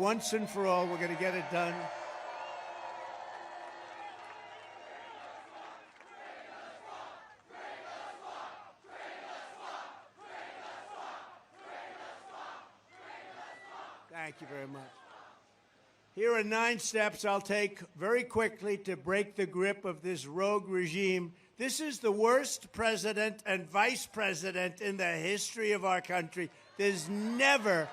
Once and for all, we're going to get it done. Thank you very much. Here are 9 steps I'll take very quickly to break the grip of this rogue regime. This is the worst president and vice president in the history of our country. There's never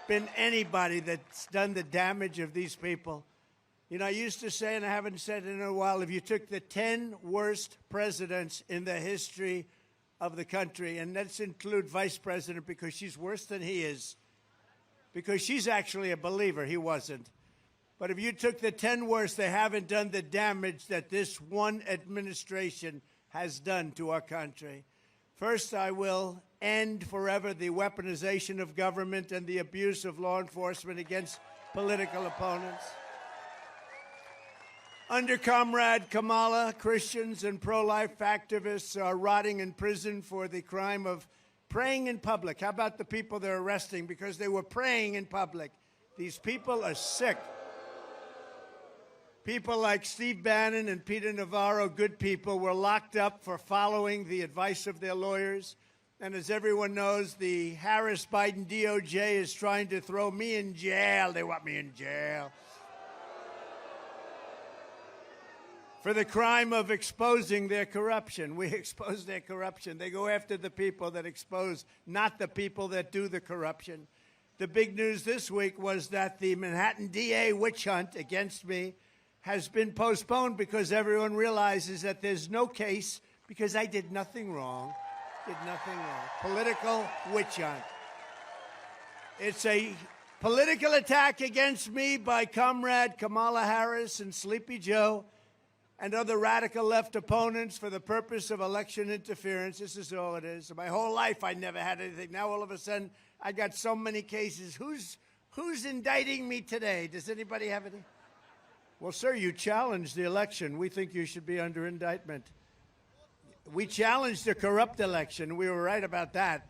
been anybody that's done the damage of these people. You know, I used to say, and I haven't said it in a while, if you took the 10 worst presidents in the history of the country, and let's include vice president because she's worse than he is, because she's actually a believer, he wasn't. But if you took the 10 worst, they haven't done the damage that this one administration has done to our country. First, I will end forever the weaponization of government and the abuse of law enforcement against political opponents. Under Comrade Kamala, Christians and pro-life activists are rotting in prison for the crime of praying in public. How about the people they're arresting because they were praying in public? These people are sick. People like Steve Bannon and Peter Navarro, good people, were locked up for following the advice of their lawyers. And as everyone knows, the Harris-Biden DOJ is trying to throw me in jail. They want me in jail for the crime of exposing their corruption. We expose their corruption. They go after the people that expose, not the people that do the corruption. The big news this week was that the Manhattan DA witch hunt against me has been postponed because everyone realizes that there's no case because I did nothing wrong. Did nothing wrong. Political witch hunt. It's a political attack against me by Comrade Kamala Harris and Sleepy Joe and other radical left opponents for the purpose of election interference. This is all it is. My whole life I never had anything. Now all of a sudden I got so many cases. Who's indicting me today? Does anybody have any? Well, sir, you challenged the election. We think you should be under indictment. We challenged a corrupt election. We were right about that.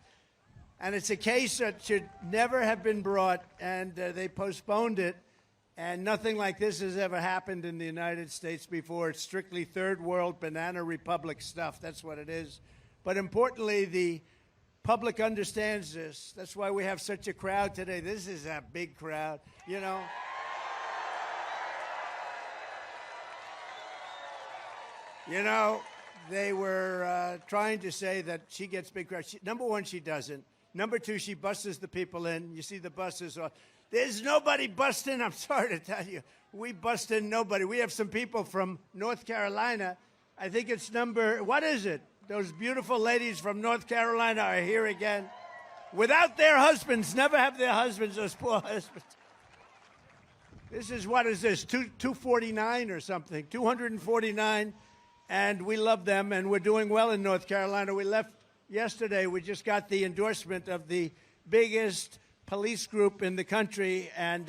And it's a case that should never have been brought, and they postponed it. And nothing like this has ever happened in the United States before. It's strictly third world banana republic stuff. That's what it is. But importantly, the public understands this. That's why we have such a crowd today. This is a big crowd, you know. You know, they were trying to say that she gets big crowds. Number one, she doesn't. Number two, she buses the people in. You see the buses. There's nobody busting. I'm sorry to tell you. We bust in nobody. We have some people from North Carolina. I think it's what is it? Those beautiful ladies from North Carolina are here again. Without their husbands, never have their husbands, those poor husbands. This is, what is this, 249 or something, 249. And we love them, and we're doing well in North Carolina. We left yesterday. We just got the endorsement of the biggest police group in the country, and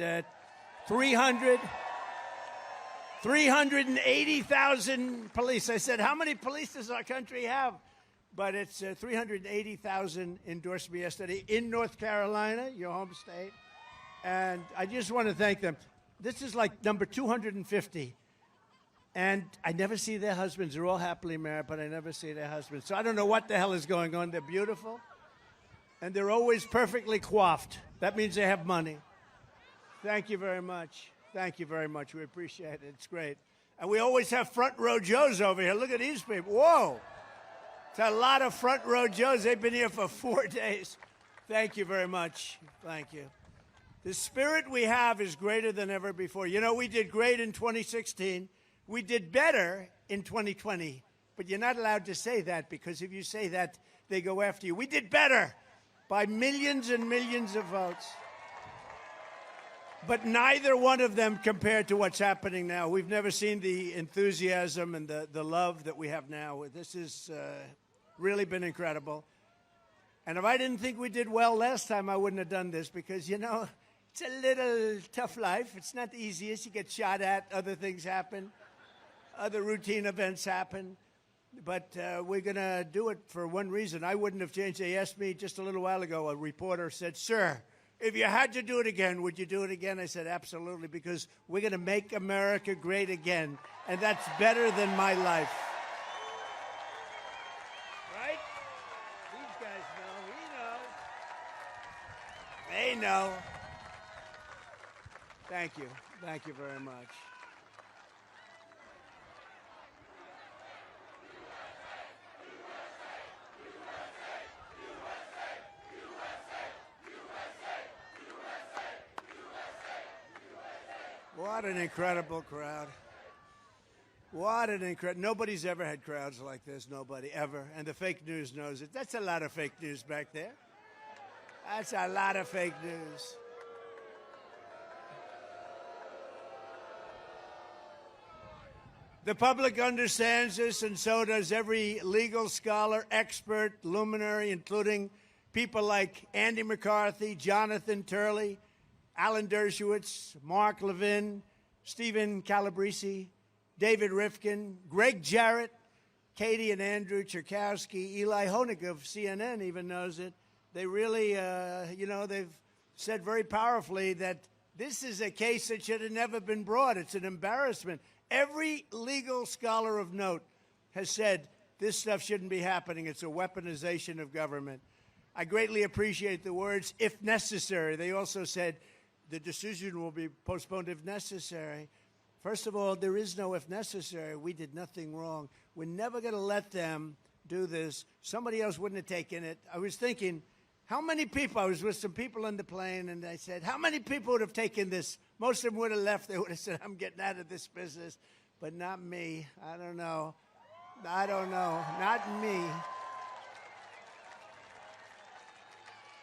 380,000 police. I said, how many police does our country have? But it's 380,000 endorsed me yesterday in North Carolina, your home state. And I just want to thank them. This is like number 250. And I never see their husbands. They're all happily married, but I never see their husbands. So I don't know what the hell is going on. They're beautiful. And they're always perfectly coiffed. That means they have money. Thank you very much. Thank you very much. We appreciate it. It's great. And we always have front row Joes over here. Look at these people. Whoa. It's a lot of front row Joes. They've been here for 4 days. Thank you very much. Thank you. The spirit we have is greater than ever before. You know, we did great in 2016. We did better in 2020, but you're not allowed to say that because if you say that, they go after you. We did better by millions and millions of votes, but neither one of them compared to what's happening now. We've never seen the enthusiasm and the love that we have now. This has really been incredible. And if I didn't think we did well last time, I wouldn't have done this because, you know, it's a little tough life. It's not the easiest. You get shot at, other things happen. Other routine events happen, but we're going to do it for one reason. I wouldn't have changed. They asked me just a little while ago, a reporter said, sir, if you had to do it again, would you do it again? I said, absolutely, because we're going to make America great again, and that's better than my life. Right? These guys know. We know. They know. Thank you. Thank you very much. What an incredible crowd. What an incredible... Nobody's ever had crowds like this. Nobody, ever. And the fake news knows it. That's a lot of fake news back there. That's a lot of fake news. The public understands this, and so does every legal scholar, expert, luminary, including people like Andy McCarthy, Jonathan Turley, Alan Dershowitz, Mark Levin, Stephen Calabrese, David Rifkin, Greg Jarrett, Katie and Andrew Cherkowski, Eli Honig of CNN even knows it. They really, they've said very powerfully that this is a case that should have never been brought. It's an embarrassment. Every legal scholar of note has said this stuff shouldn't be happening. It's a weaponization of government. I greatly appreciate the words, if necessary. They also said the decision will be postponed if necessary. First of all, there is no if necessary. We did nothing wrong. We're never going to let them do this. Somebody else wouldn't have taken it. I was thinking, how many people, I was with some people on the plane, and I said, how many people would have taken this? Most of them would have left. They would have said, I'm getting out of this business. But not me. I don't know. Not me.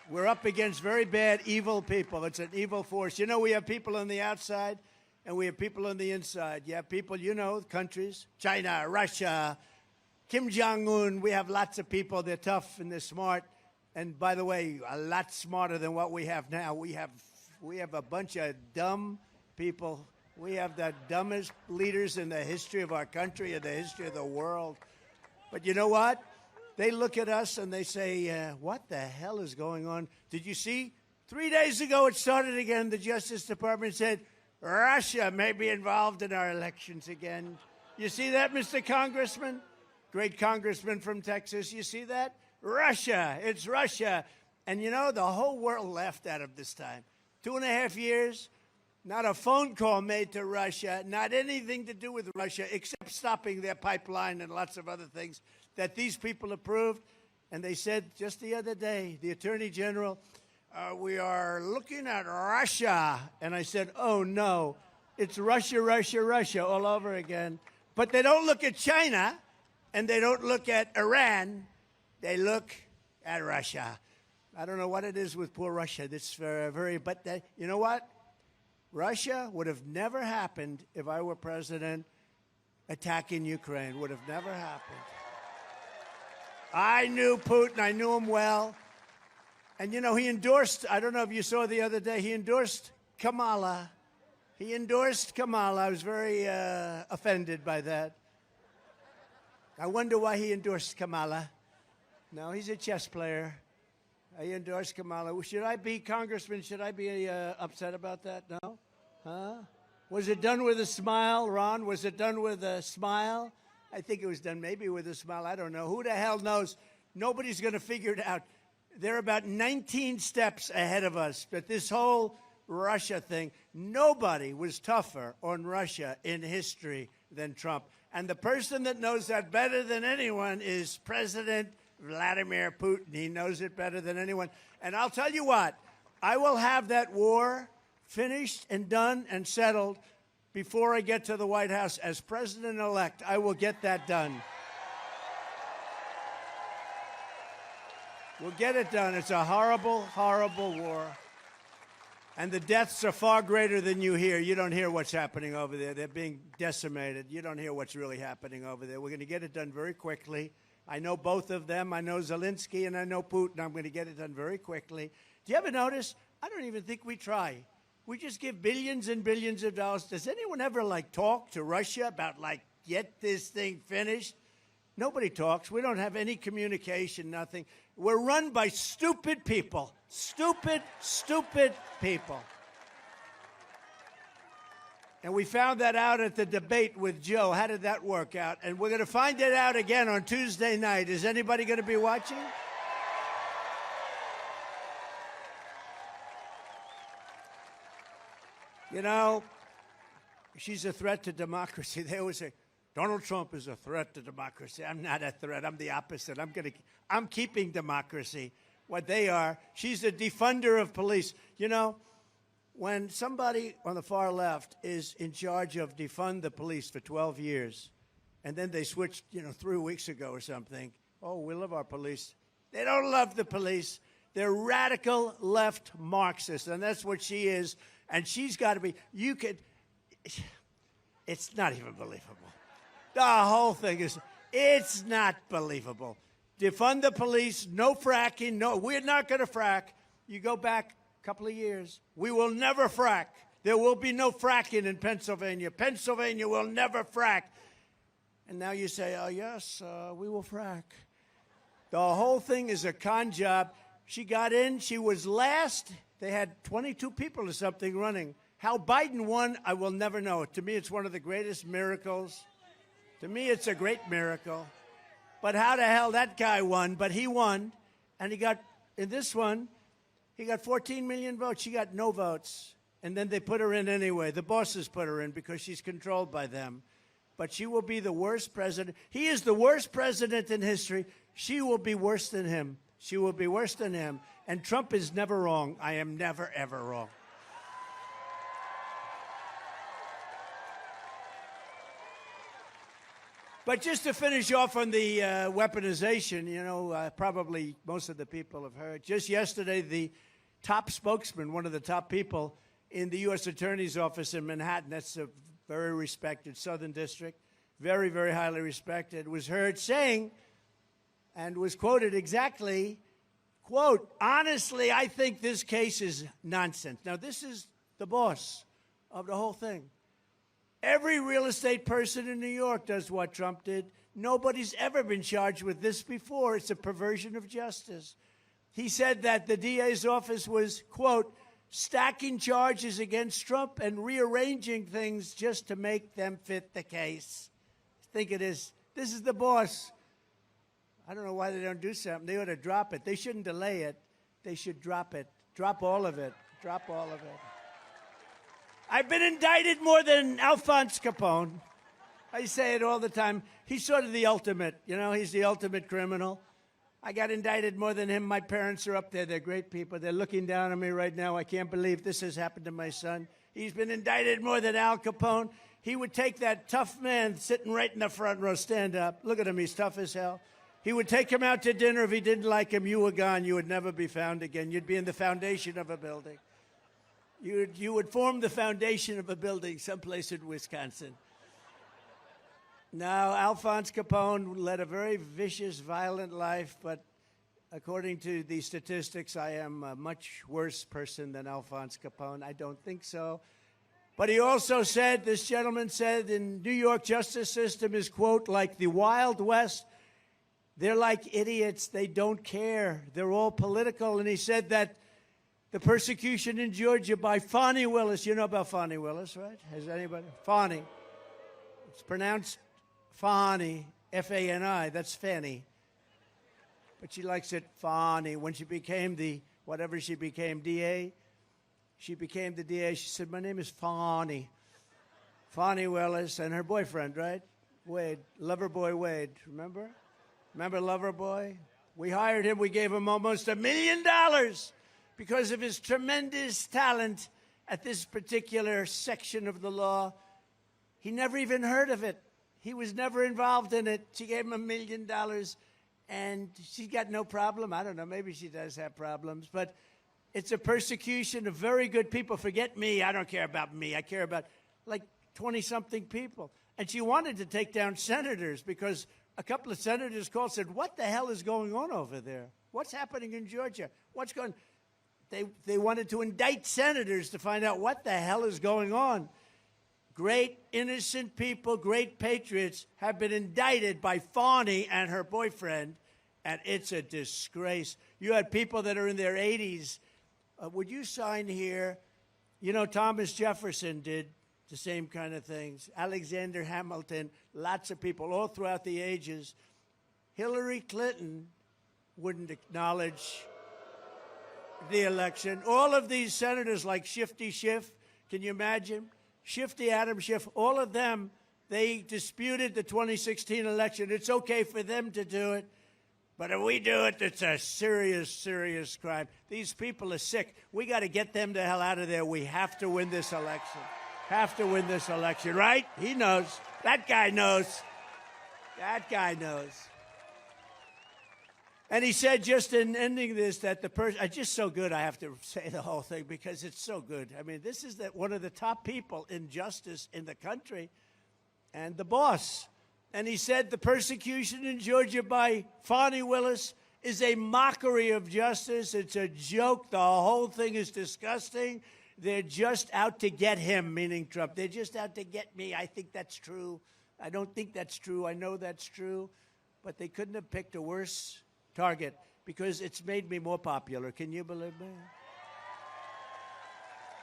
We're up against very bad, evil people. It's an evil force. You know, we have people on the outside, and we have people on the inside. You have people, countries, China, Russia, Kim Jong-un. We have lots of people. They're tough and they're smart. And by the way, a lot smarter than what we have now. We have a bunch of dumb people. We have the dumbest leaders in the history of our country and the history of the world. But you know what? They look at us and they say, what the hell is going on? Did you see? 3 days ago it started again. The Justice Department said, Russia may be involved in our elections again. You see that, Mr. Congressman? Great congressman from Texas. You see that? Russia. It's Russia. And the whole world laughed at him this time. 2.5 years, not a phone call made to Russia, not anything to do with Russia, except stopping their pipeline and lots of other things that these people approved. And they said just the other day, the Attorney General, we are looking at Russia. And I said, oh, no, it's Russia, Russia, Russia all over again. But they don't look at China, and they don't look at Iran. They look at Russia. I don't know what it is with poor Russia. But you know what? Russia would have never happened if I were president. Attacking Ukraine would have never happened. I knew Putin. I knew him well. And, he endorsed, I don't know if you saw the other day, he endorsed Kamala. He endorsed Kamala. I was very offended by that. I wonder why he endorsed Kamala. No, he's a chess player. He endorsed Kamala. Should I be, Congressman, should I be upset about that? No? Huh? Was it done with a smile, Ron? Was it done with a smile? I think it was done maybe with a smile. I don't know. Who the hell knows? Nobody's going to figure it out. They're about 19 steps ahead of us. But this whole Russia thing, nobody was tougher on Russia in history than Trump. And the person that knows that better than anyone is President Vladimir Putin. He knows it better than anyone. And I'll tell you what, I will have that war finished and done and settled before I get to the White House. As president-elect, I will get that done. We'll get it done. It's a horrible, horrible war. And the deaths are far greater than you hear. You don't hear what's happening over there. They're being decimated. You don't hear what's really happening over there. We're going to get it done very quickly. I know both of them. I know Zelensky and I know Putin. I'm going to get it done very quickly. Do you ever notice? I don't even think we try. We just give billions and billions of dollars. Does anyone ever, talk to Russia about, get this thing finished? Nobody talks. We don't have any communication, nothing. We're run by stupid people. Stupid, stupid people. And we found that out at the debate with Joe. How did that work out? And we're going to find it out again on Tuesday night. Is anybody going to be watching? You know, she's a threat to democracy. They always say, Donald Trump is a threat to democracy. I'm not a threat. I'm the opposite. I'm keeping democracy. What they are, she's a defunder of police. You know, when somebody on the far left is in charge of defund the police for 12 years, and then they switched, 3 weeks ago or something, oh, we love our police. They don't love the police. They're radical left Marxists, and that's what she is. And she's got to be, it's not even believable. The whole thing is, it's not believable. Defund the police, no fracking, no, we're not going to frack. You go back a couple of years, we will never frack. There will be no fracking in Pennsylvania. Pennsylvania will never frack. And now you say, oh, yes, we will frack. The whole thing is a con job. She got in, she was last. They had 22 people or something running. How Biden won, I will never know. To me, it's one of the greatest miracles. To me, it's a great miracle. But how the hell that guy won? But he won, and he got, in this one, he got 14 million votes. She got no votes. And then they put her in anyway. The bosses put her in because she's controlled by them. But she will be the worst president. He is the worst president in history. She will be worse than him. She will be worse than him. And Trump is never wrong. I am never, ever wrong. But just to finish off on the weaponization, probably most of the people have heard. Just yesterday, the top spokesman, one of the top people in the U.S. Attorney's Office in Manhattan, that's a very respected Southern District, very, very highly respected, was heard saying, and was quoted exactly, quote, honestly, I think this case is nonsense. Now, this is the boss of the whole thing. Every real estate person in New York does what Trump did. Nobody's ever been charged with this before. It's a perversion of justice. He said that the DA's office was, quote, stacking charges against Trump and rearranging things just to make them fit the case. I think it is. This is the boss. I don't know why they don't do something. They ought to drop it. They shouldn't delay it. They should drop it. Drop all of it. Drop all of it. I've been indicted more than Alphonse Capone. I say it all the time. He's sort of the ultimate, he's the ultimate criminal. I got indicted more than him. My parents are up there. They're great people. They're looking down on me right now. I can't believe this has happened to my son. He's been indicted more than Al Capone. He would take that tough man sitting right in the front row, stand up. Look at him. He's tough as hell. He would take him out to dinner. If he didn't like him, you were gone. You would never be found again. You'd be in the foundation of a building. You would form the foundation of a building someplace in Wisconsin. Now, Alphonse Capone led a very vicious, violent life, but according to the statistics, I am a much worse person than Alphonse Capone. I don't think so. But he also said, this gentleman said, in New York justice system is, quote, like the Wild West. They're like idiots. They don't care. They're all political. And he said that the persecution in Georgia by Fani Willis. You know about Fani Willis, right? Has anybody? Fani. It's pronounced Fani, F-A-N-I. That's Fanny. But she likes it Fani. When she became whatever she became, DA, she became the DA. She said, my name is Fani. Fani Willis and her boyfriend, right? Wade, Loverboy Wade. Remember? Remember Loverboy? We hired him. We gave him almost $1 million. Because of his tremendous talent at this particular section of the law. He never even heard of it. He was never involved in it. She gave him $1 million, and she's got no problem. I don't know, maybe she does have problems, but it's a persecution of very good people. Forget me, I don't care about me. I care about like 20-something people. And she wanted to take down senators because a couple of senators called and said, what the hell is going on over there? What's happening in Georgia? What's going on? They wanted to indict senators to find out what the hell is going on. great innocent people, great patriots, have been indicted by Fawny and her boyfriend, and it's a disgrace. You had people that are in their 80s. Would you sign here? You know, Thomas Jefferson did the same kind of things. Alexander Hamilton, lots of people all throughout the ages. Hillary Clinton wouldn't acknowledge the election. All of these senators like Shifty Schiff, can you imagine? Shifty Adam Schiff, all of them, they disputed the 2016 election. It's okay for them to do it. But if we do it, it's a serious, serious crime. These people are sick. We got to get them the hell out of there. We have to win this election. Have to win this election, right? He knows. That guy knows. That guy knows. And he said, just in ending this, that the person, it's just so good I have to say the whole thing because it's so good. I mean, this is one of the top people in justice in the country and the boss. And he said the persecution in Georgia by Fani Willis is a mockery of justice. It's a joke. The whole thing is disgusting. They're just out to get him, meaning Trump. They're just out to get me. I think that's true. I don't think that's true. I know that's true. But they couldn't have picked a worse target because it's made me more popular. Can you believe me?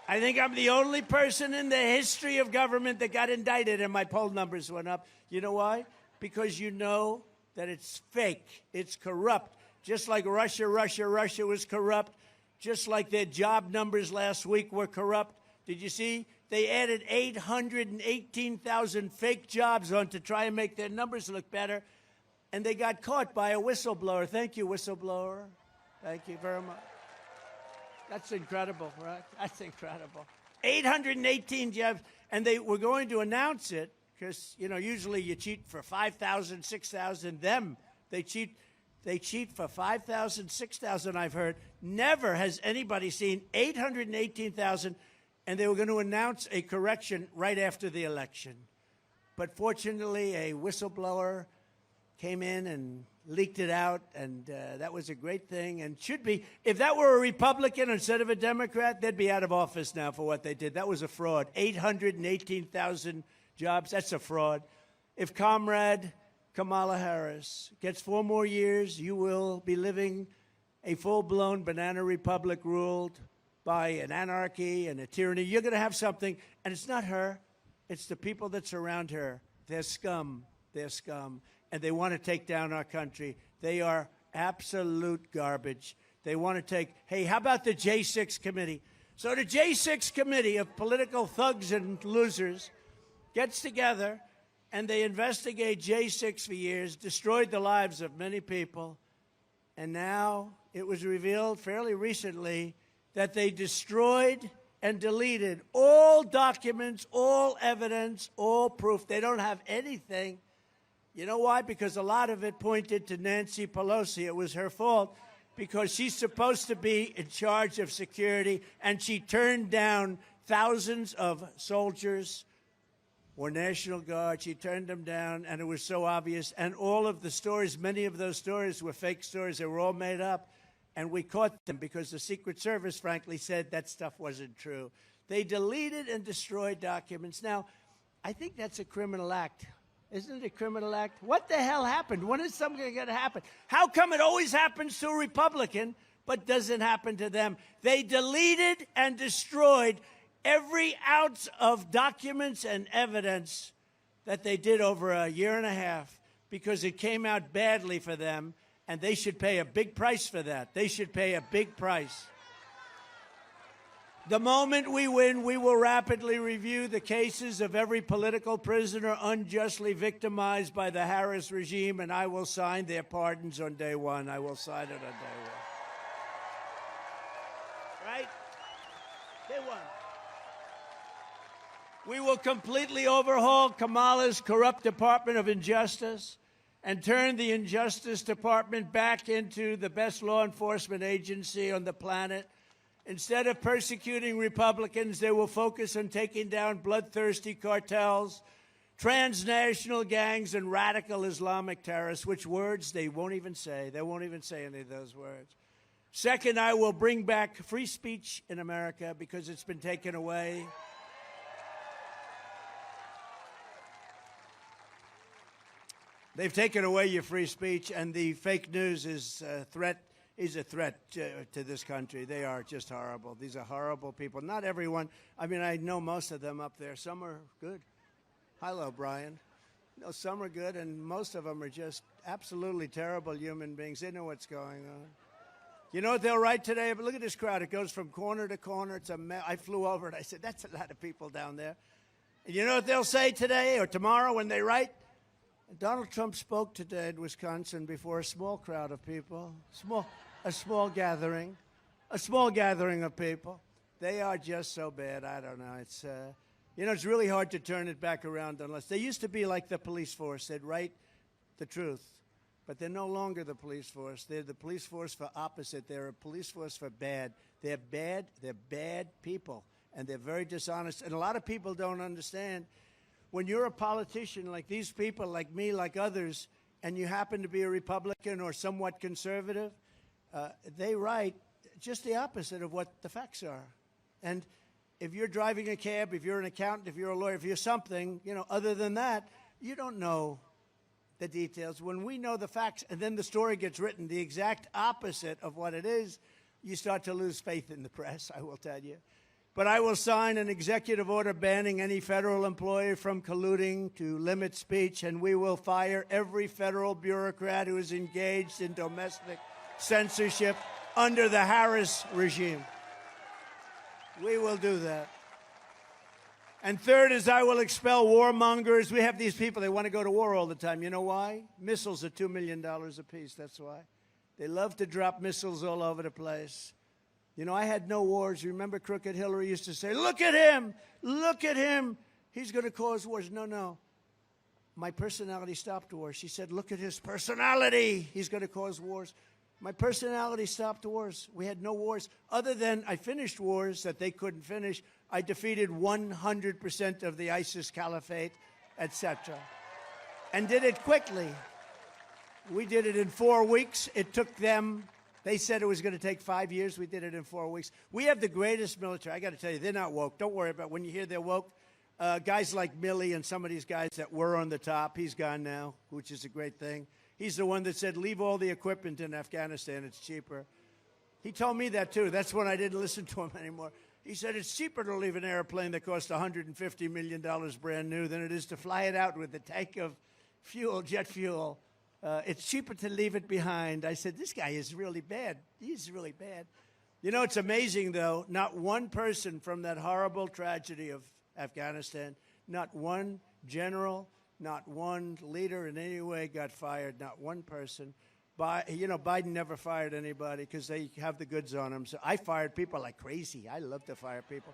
I think I'm the only person in the history of government that got indicted and my poll numbers went up. You know why? Because you know that it's fake. It's corrupt. Just like Russia was corrupt. Just like their job numbers last week were corrupt. Did you see? They added 818,000 fake jobs on to try and make their numbers look better. And they got caught by a whistleblower. Thank you, whistleblower. Thank you very much. That's incredible, right? That's incredible. 818 jobs. And they were going to announce it because, you know, usually you cheat for 5,000, 6,000. They cheat for 5,000, 6,000, I've heard. Never has anybody seen 818,000. And they were going to announce a correction right after the election. But fortunately, a whistleblower came in and leaked it out, and that was a great thing and should be. If that were a Republican instead of a Democrat, they'd be out of office now for what they did. That was a fraud. 818,000 jobs, that's a fraud. If Comrade Kamala Harris gets 4 more years, you will be living a full-blown banana republic ruled by an anarchy and a tyranny. You're going to have something, and it's not her. It's the people that surround her. They're scum. They're scum. And they want to take down our country. They are absolute garbage. They want to take, hey, how about the J6 committee? So the J6 committee of political thugs and losers gets together, and they investigate J6 for years, destroyed the lives of many people, and now it was revealed fairly recently that they destroyed and deleted all documents, all evidence, all proof. They don't have anything. You know why? Because a lot of it pointed to Nancy Pelosi. It was her fault because she's supposed to be in charge of security, and she turned down thousands of soldiers or National Guard. She turned them down, and it was so obvious. And all of the stories, many of those stories were fake stories. They were all made up, and we caught them because the Secret Service, frankly, said that stuff wasn't true. They deleted and destroyed documents. Now, I think that's a criminal act. Isn't it a criminal act? What the hell happened? When is something going to happen? How come it always happens to a Republican but doesn't happen to them? They deleted and destroyed every ounce of documents and evidence that they did over a year and a half because it came out badly for them, and they should pay a big price for that. They should pay a big price. The moment we win, we will rapidly review the cases of every political prisoner unjustly victimized by the Harris regime, and I will sign their pardons on day one. I will sign it on day one. Right? Day one. We will completely overhaul Kamala's corrupt Department of Injustice and turn the Injustice Department back into the best law enforcement agency on the planet. Instead of persecuting Republicans, they will focus on taking down bloodthirsty cartels, transnational gangs, and radical Islamic terrorists, which words they won't even say. They won't even say any of those words. Second, I will bring back free speech in America because it's been taken away. They've taken away your free speech, and the fake news is a threat to this country. They are just horrible. These are horrible people. Not everyone. I mean, I know most of them up there. Some are good. Hello, Brian. No, some are good, and most of them are just absolutely terrible human beings. They know what's going on. You know what they'll write today? But look at this crowd. It goes from corner to corner. It's a mess. I flew over it. I said, that's a lot of people down there. And you know what they'll say today or tomorrow when they write? Donald Trump spoke today in Wisconsin before a small crowd of people, a small gathering of people. They are just so bad. I don't know. It's, it's really hard to turn it back around unless they used to be like the police force. They'd write the truth, but they're no longer the police force. They're the police force for opposite. They're a police force for bad. They're bad people, and they're very dishonest. And a lot of people don't understand. When you're a politician like these people, like me, like others, and you happen to be a Republican or somewhat conservative, they write just the opposite of what the facts are. And if you're driving a cab, if you're an accountant, if you're a lawyer, if you're something, other than that, you don't know the details. When we know the facts and then the story gets written the exact opposite of what it is, you start to lose faith in the press, I will tell you. But I will sign an executive order banning any federal employee from colluding to limit speech, and we will fire every federal bureaucrat who is engaged in domestic censorship under the Harris regime. We will do that. And third is I will expel warmongers. We have these people, they want to go to war all the time. You know why? Missiles are $2 million apiece, that's why. They love to drop missiles all over the place. I had no wars. Remember Crooked Hillary used to say, look at him, he's going to cause wars. No. My personality stopped wars. She said, look at his personality, he's going to cause wars. My personality stopped wars. We had no wars other than I finished wars that they couldn't finish. I defeated 100% of the ISIS caliphate, etc. And did it quickly. We did it in 4 weeks. It took them, they said it was going to take 5 years. We did it in 4 weeks. We have the greatest military. I got to tell you, they're not woke. Don't worry about when you hear they're woke. Guys like Milley and some of these guys that were on the top, he's gone now, which is a great thing. He's the one that said, leave all the equipment in Afghanistan. It's cheaper. He told me that, too. That's when I didn't listen to him anymore. He said it's cheaper to leave an airplane that costs $150 million brand new than it is to fly it out with a tank of fuel, jet fuel. It's cheaper to leave it behind. I said, this guy is really bad. He's really bad. It's amazing, though. Not one person from that horrible tragedy of Afghanistan, not one general, not one leader in any way got fired, not one person. Biden never fired anybody because they have the goods on him. So I fired people like crazy. I love to fire people.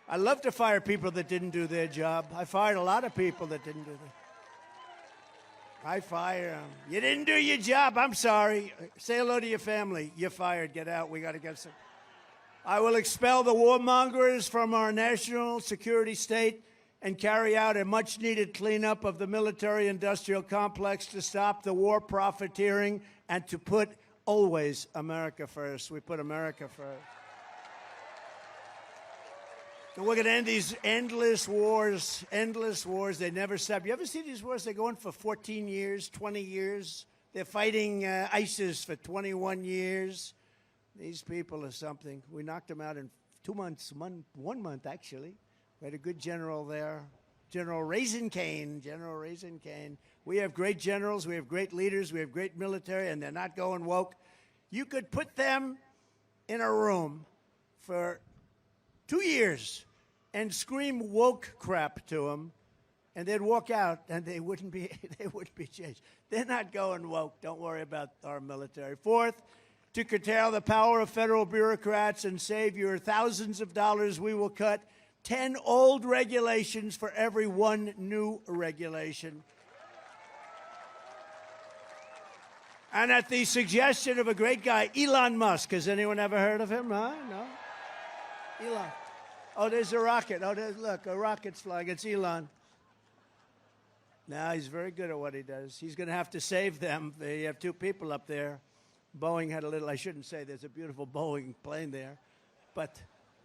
I love to fire people that didn't do their job. I fired a lot of people that didn't do their I fire them. You didn't do your job. I'm sorry. Say hello to your family. You're fired. Get out. We got to get some. I will expel the warmongers from our national security state and carry out a much-needed cleanup of the military-industrial complex to stop the war profiteering and to put always America first. We put America first. And we're going to end these endless wars. They never stop. You ever see these wars? They go on for 14 years, 20 years. They're fighting ISIS for 21 years. These people are something. We knocked them out in 2 months, 1 month, actually. We had a good general there, General Raisin Cane. We have great generals. We have great leaders. We have great military, and they're not going woke. You could put them in a room for 2 years and scream woke crap to them, and they'd walk out, and they wouldn't be changed. They're not going woke. Don't worry about our military. Fourth, to curtail the power of federal bureaucrats and save your thousands of dollars, we will cut 10 old regulations for every 1 new regulation. And at the suggestion of a great guy, Elon Musk. Has anyone ever heard of him? Huh? No? Elon. Oh, there's a rocket. Oh, look, a rocket's flying. It's Elon. Now, he's very good at what he does. He's going to have to save them. They have 2 people up there. Boeing had a little, I shouldn't say there's a beautiful Boeing plane there, but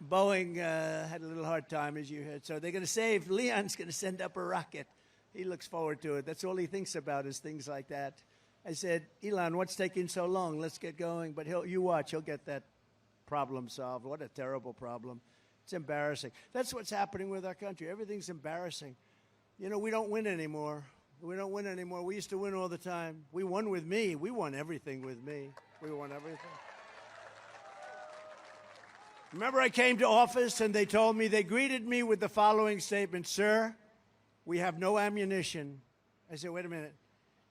Boeing had a little hard time, as you heard. So they're going to save, Leon's going to send up a rocket He looks forward to it. That's all he thinks about is things like that. I said, Elon, what's taking so long? Let's get going. But you watch, he'll get that problem solved. What a terrible problem. It's embarrassing. That's what's happening with our country. Everything's embarrassing. You know, we don't win anymore. We don't win anymore. We used to win all the time. We won with me. We won everything with me. We won everything. Remember, I came to office and they told me, they greeted me with the following statement, sir, we have no ammunition. I said, wait a minute.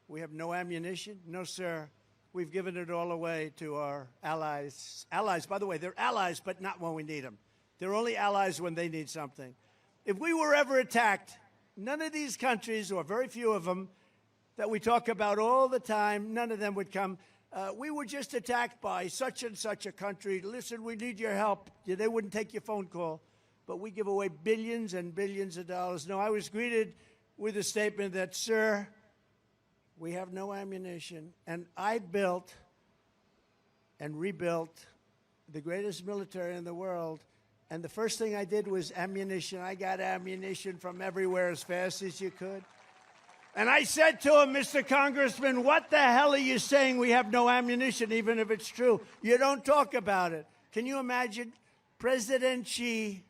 We have no ammunition? No, sir. We've given it all away to our allies. Allies, by the way, they're allies, but not when we need them. They're only allies when they need something. If we were ever attacked, none of these countries, or very few of them, that we talk about all the time, none of them would come. We were just attacked by such and such a country. Listen, we need your help. They wouldn't take your phone call. But we give away billions and billions of dollars. No, I was greeted with a statement that, sir, we have no ammunition. And I built and rebuilt the greatest military in the world. And the first thing I did was ammunition. I got ammunition from everywhere as fast as you could. And I said to him, Mr. Congressman, what the hell are you saying we have no ammunition, even if it's true? You don't talk about it. Can you imagine? President Xi,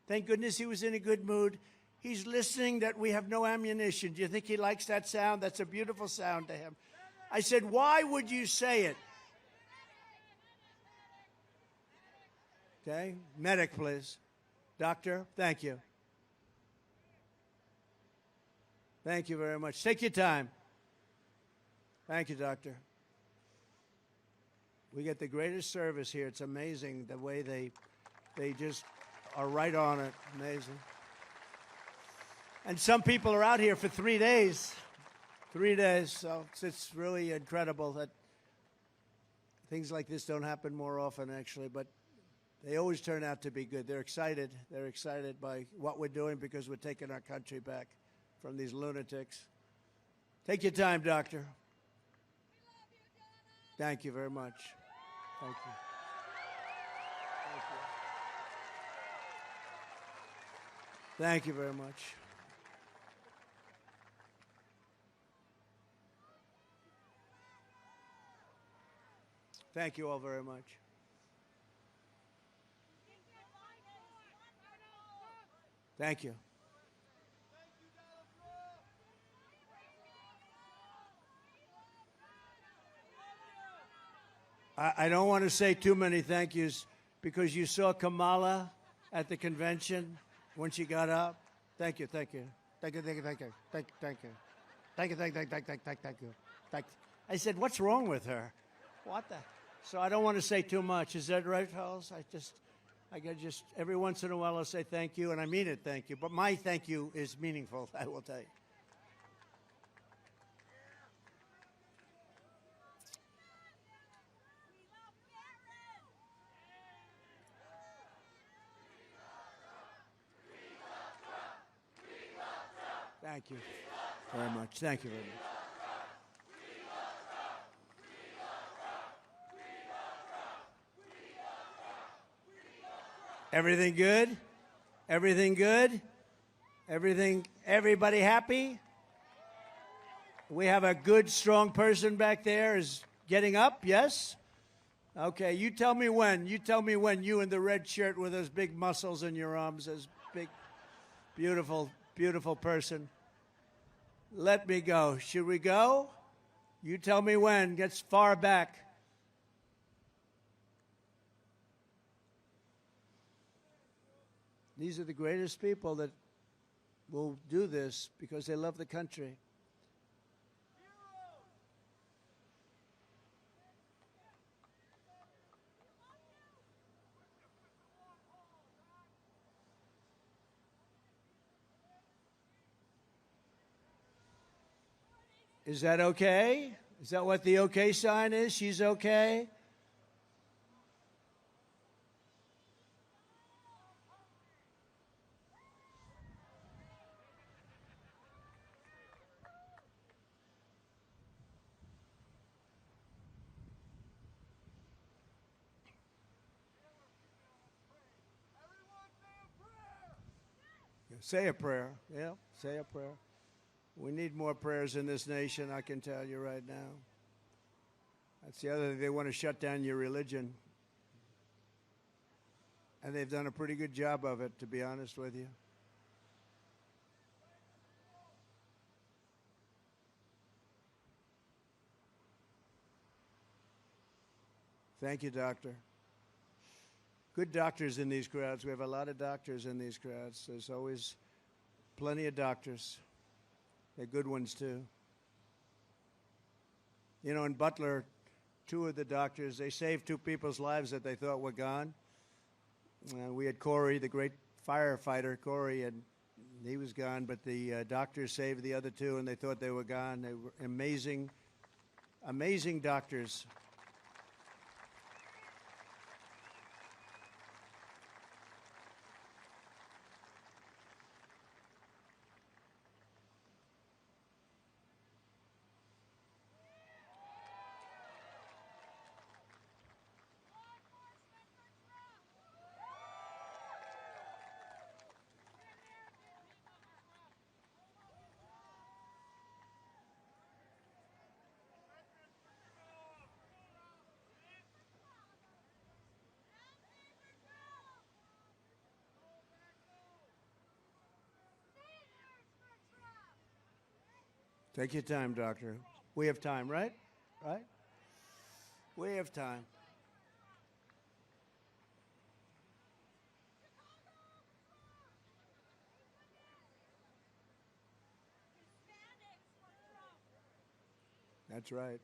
thank goodness he was in a good mood. He's listening that we have no ammunition. Do you think he likes that sound? That's a beautiful sound to him. I said, why would you say it? Okay, medic, please. Doctor, thank you. Thank you very much. Take your time. Thank you, doctor. We get the greatest service here. It's amazing the way they just are right on it. Amazing. And some people are out here for 3 days. 3 days. So it's really incredible that things like this don't happen more often, actually. But they always turn out to be good. They're excited. They're excited by what we're doing because we're taking our country back from these lunatics. Take your time, doctor. Thank you very much. Thank you. Thank you. Thank you very much. Thank you all very much. Thank you. I don't want to say too many thank yous because you saw Kamala at the convention when she got up. Thank you, thank you. Thank you, thank you, thank you. Thank you, thank you. Thank you, thank you, thank you, thank you. Thank you. I said, what's wrong with her? What the? So I don't want to say too much. Is that right, fellas? I get just every once in a while I'll say thank you, and I mean it, thank you. But my thank you is meaningful, I will tell you. Thank you very much. Thank you very much. Everything good? Everything good? Everybody happy? We have a good, strong person back there is getting up, yes? Okay, you tell me when. You tell me when you in the red shirt with those big muscles in your arms, this big, beautiful, beautiful person. Let me go. Should we go? You tell me when. Gets far back. These are the greatest people that will do this because they love the country. Is that okay? Is that what the okay sign is? She's okay? Say a prayer. Yeah, say a prayer. We need more prayers in this nation, I can tell you right now. That's the other thing. They want to shut down your religion. And they've done a pretty good job of it, to be honest with you. Thank you, doctor. Good doctors in these crowds. We have a lot of doctors in these crowds. There's always plenty of doctors. They're good ones, too. You know, in Butler, two of the doctors, they saved two people's lives that they thought were gone. We had Corey, the great firefighter, Corey, and he was gone, but the doctors saved the other two, and they thought they were gone. They were amazing, amazing doctors. Take your time, doctor. We have time, right? Right? We have time. That's right.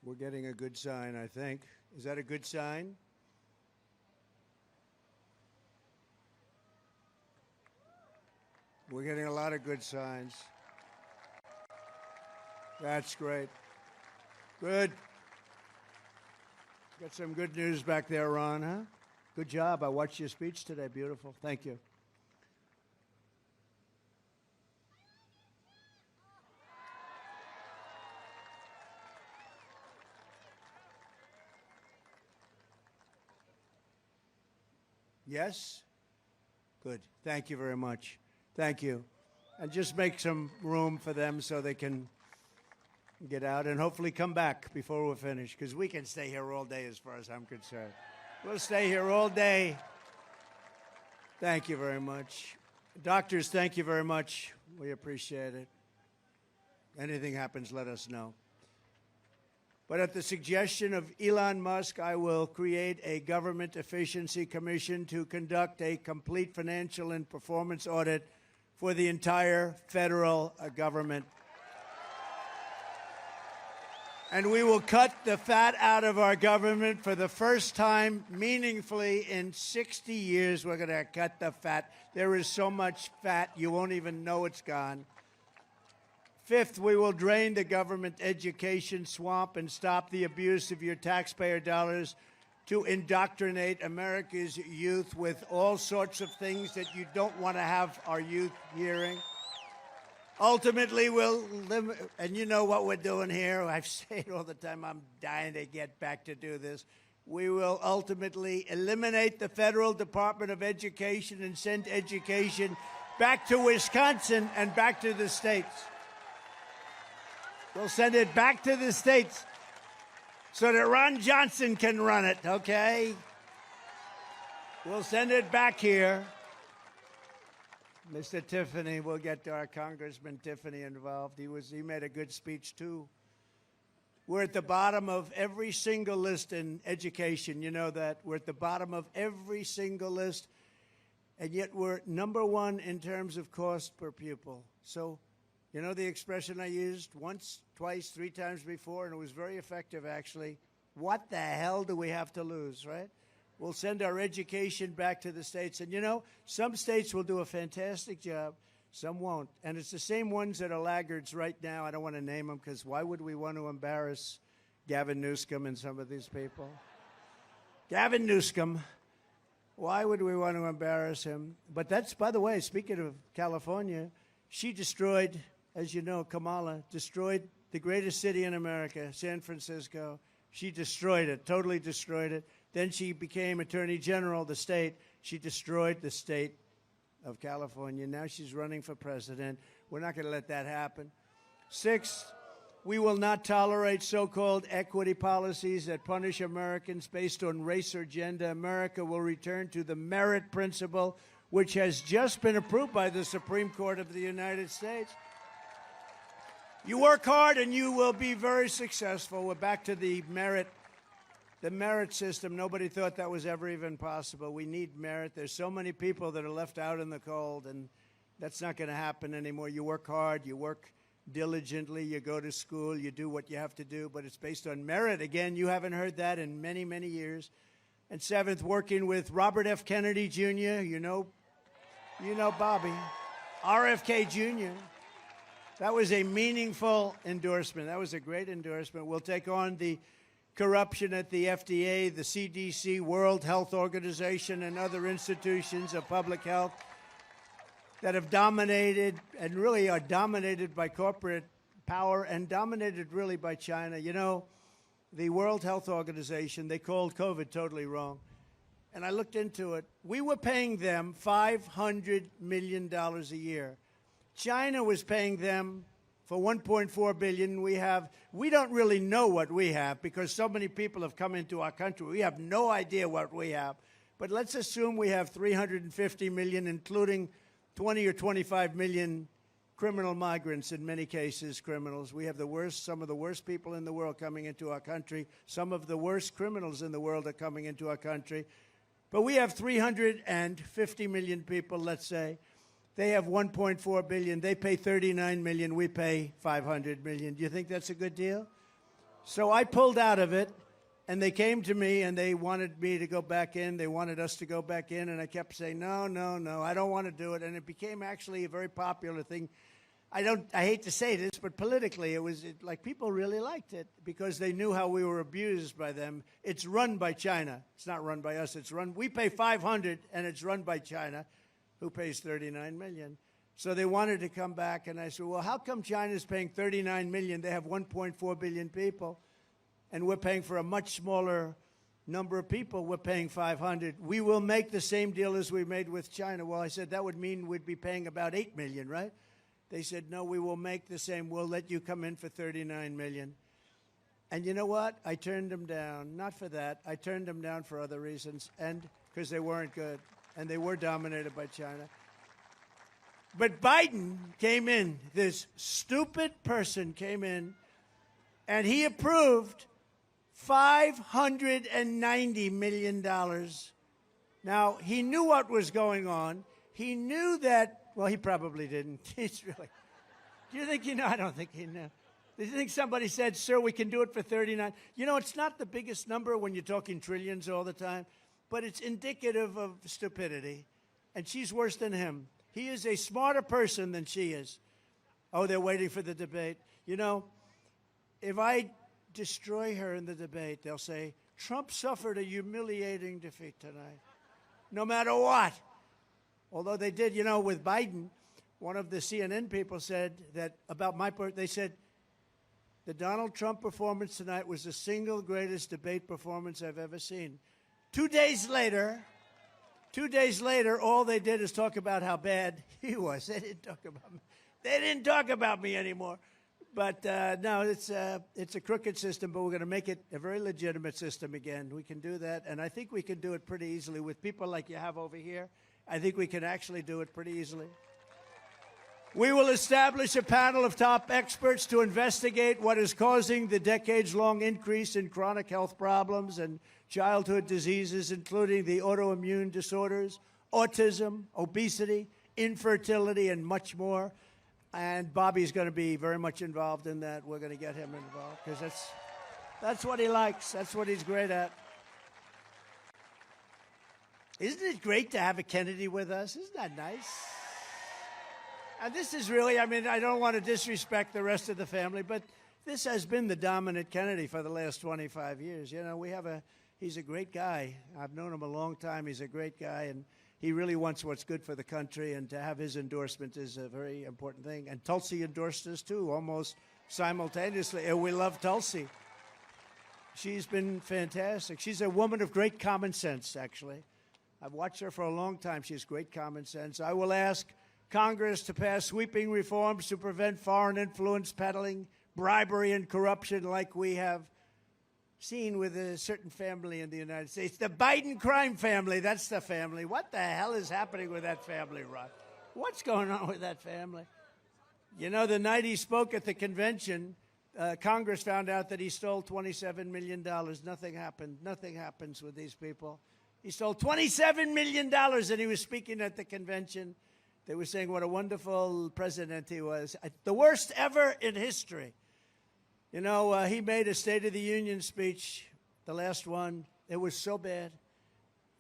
We're getting a good sign, I think. Is that a good sign? We're getting a lot of good signs. That's great. Good. Got some good news back there, Ron, huh? Good job. I watched your speech today. Beautiful. Thank you. Yes? Good. Thank you very much. Thank you. And just make some room for them so they can get out and hopefully come back before we're finished, because we can stay here all day as far as I'm concerned. We'll stay here all day. Thank you very much. Doctors, thank you very much. We appreciate it. Anything happens, let us know. But at the suggestion of Elon Musk, I will create a government efficiency commission to conduct a complete financial and performance audit for the entire federal government. And we will cut the fat out of our government for the first time meaningfully in 60 years. We're going to cut the fat. There is so much fat, you won't even know it's gone. Fifth, we will drain the government education swamp and stop the abuse of your taxpayer dollars to indoctrinate America's youth with all sorts of things that you don't want to have our youth hearing. Ultimately, we'll limit, and you know what we're doing here. I say it all the time. I'm dying to get back to do this. We will ultimately eliminate the Federal Department of Education and send education back to Wisconsin and back to the states. We'll send it back to the states so that Ron Johnson can run it, okay? We'll send it back here. Mr. Tiffany, we'll get our Congressman Tiffany involved. He made a good speech, too. We're at the bottom of every single list in education. You know that. We're at the bottom of every single list, and yet we're number one in terms of cost per pupil. So, you know the expression I used once, twice, three times before, and it was very effective, actually. What the hell do we have to lose, right? We'll send our education back to the states. And, you know, some states will do a fantastic job. Some won't. And it's the same ones that are laggards right now. I don't want to name them because why would we want to embarrass Gavin Newsom and some of these people? Gavin Newsom, why would we want to embarrass him? But that's, by the way, speaking of California, she destroyed, as you know, Kamala destroyed the greatest city in America, San Francisco. She destroyed it, totally destroyed it. Then she became Attorney General of the state. She destroyed the state of California. Now she's running for president. We're not going to let that happen. 6, we will not tolerate so-called equity policies that punish Americans based on race or gender. America will return to the merit principle, which has just been approved by the Supreme Court of the United States. You work hard and you will be very successful. We're back to the merit system. Nobody thought that was ever even possible. We need merit. There's so many people that are left out in the cold, and that's not going to happen anymore. You work hard, you work diligently, you go to school, you do what you have to do, but it's based on merit. Again, you haven't heard that in many, many years. And 7th, working with Robert F. Kennedy Jr., you know Bobby, RFK Jr., that was a meaningful endorsement. That was a great endorsement. We'll take on the corruption at the FDA, the CDC, World Health Organization, and other institutions of public health that have dominated and really are dominated by corporate power and dominated really by China. You know, the World Health Organization, they called COVID totally wrong. And I looked into it. We were paying them $500 million a year. China was paying them for $1.4 billion. We don't really know what we have because so many people have come into our country. We have no idea what we have. But let's assume we have 350 million, including 20 or 25 million criminal migrants, in many cases criminals. We have some of the worst people in the world coming into our country. Some of the worst criminals in the world are coming into our country. But we have 350 million people, let's say. They have 1.4 billion. They pay 39 million. We pay 500 million. Do you think that's a good deal? So I pulled out of it, and they came to me, and they wanted me to go back in. They wanted us to go back in, and I kept saying, no, no, no, I don't want to do it. And it became actually a very popular thing. I hate to say this, but politically, like people really liked it because they knew how we were abused by them. It's run by China. It's not run by us. We pay 500, and it's run by China, who pays 39 million. So they wanted to come back, and I said, well, how come China's paying 39 million? They have 1.4 billion people, and we're paying for a much smaller number of people. We're paying 500. We will make the same deal as we made with China. Well, I said, that would mean we'd be paying about 8 million, right? They said, no, we will make the same. We'll let you come in for 39 million. And you know what? I turned them down. Not for that. I turned them down for other reasons, and because they weren't good. And they were dominated by China. But Biden came in, this stupid person came in, and he approved $590 million. Now, he knew what was going on. He knew that, well, he probably didn't. He's really, do you think he knew? I don't think he knew. Do you think somebody said, sir, we can do it for 39? You know, it's not the biggest number when you're talking trillions all the time. But it's indicative of stupidity. And she's worse than him. He is a smarter person than she is. Oh, they're waiting for the debate. You know, if I destroy her in the debate, they'll say, Trump suffered a humiliating defeat tonight. No matter what. Although they did, you know, with Biden, one of the CNN people said that about my part, they said, the Donald Trump performance tonight was the single greatest debate performance I've ever seen. 2 days later, all they did is talk about how bad he was. They didn't talk about me anymore. But no, it's a crooked system, but we're going to make it a very legitimate system again. We can do that, and I think we can do it pretty easily with people like you have over here. I think we can actually do it pretty easily. We will establish a panel of top experts to investigate what is causing the decades-long increase in chronic health problems and childhood diseases, including the autoimmune disorders, autism, obesity, infertility, and much more. And Bobby's going to be very much involved in that. We're going to get him involved because that's what he likes. That's what he's great at. Isn't it great to have a Kennedy with us? Isn't that nice? And this is really, I mean, I don't want to disrespect the rest of the family, but this has been the dominant Kennedy for the last 25 years. You know, he's a great guy. I've known him a long time. He's a great guy, and he really wants what's good for the country, and to have his endorsement is a very important thing. And Tulsi endorsed us, too, almost simultaneously, and we love Tulsi. She's been fantastic. She's a woman of great common sense, actually. I've watched her for a long time. She has great common sense. I will ask Congress to pass sweeping reforms to prevent foreign influence peddling, bribery, and corruption like we have seen with a certain family in the United States. The Biden crime family, that's the family. What the hell is happening with that family, Rod? What's going on with that family? You know, the night he spoke at the convention, Congress found out that he stole $27 million. Nothing happened. Nothing happens with these people. He stole $27 million, and he was speaking at the convention. They were saying what a wonderful president he was. The worst ever in history. You know, he made a State of the Union speech, the last one. It was so bad.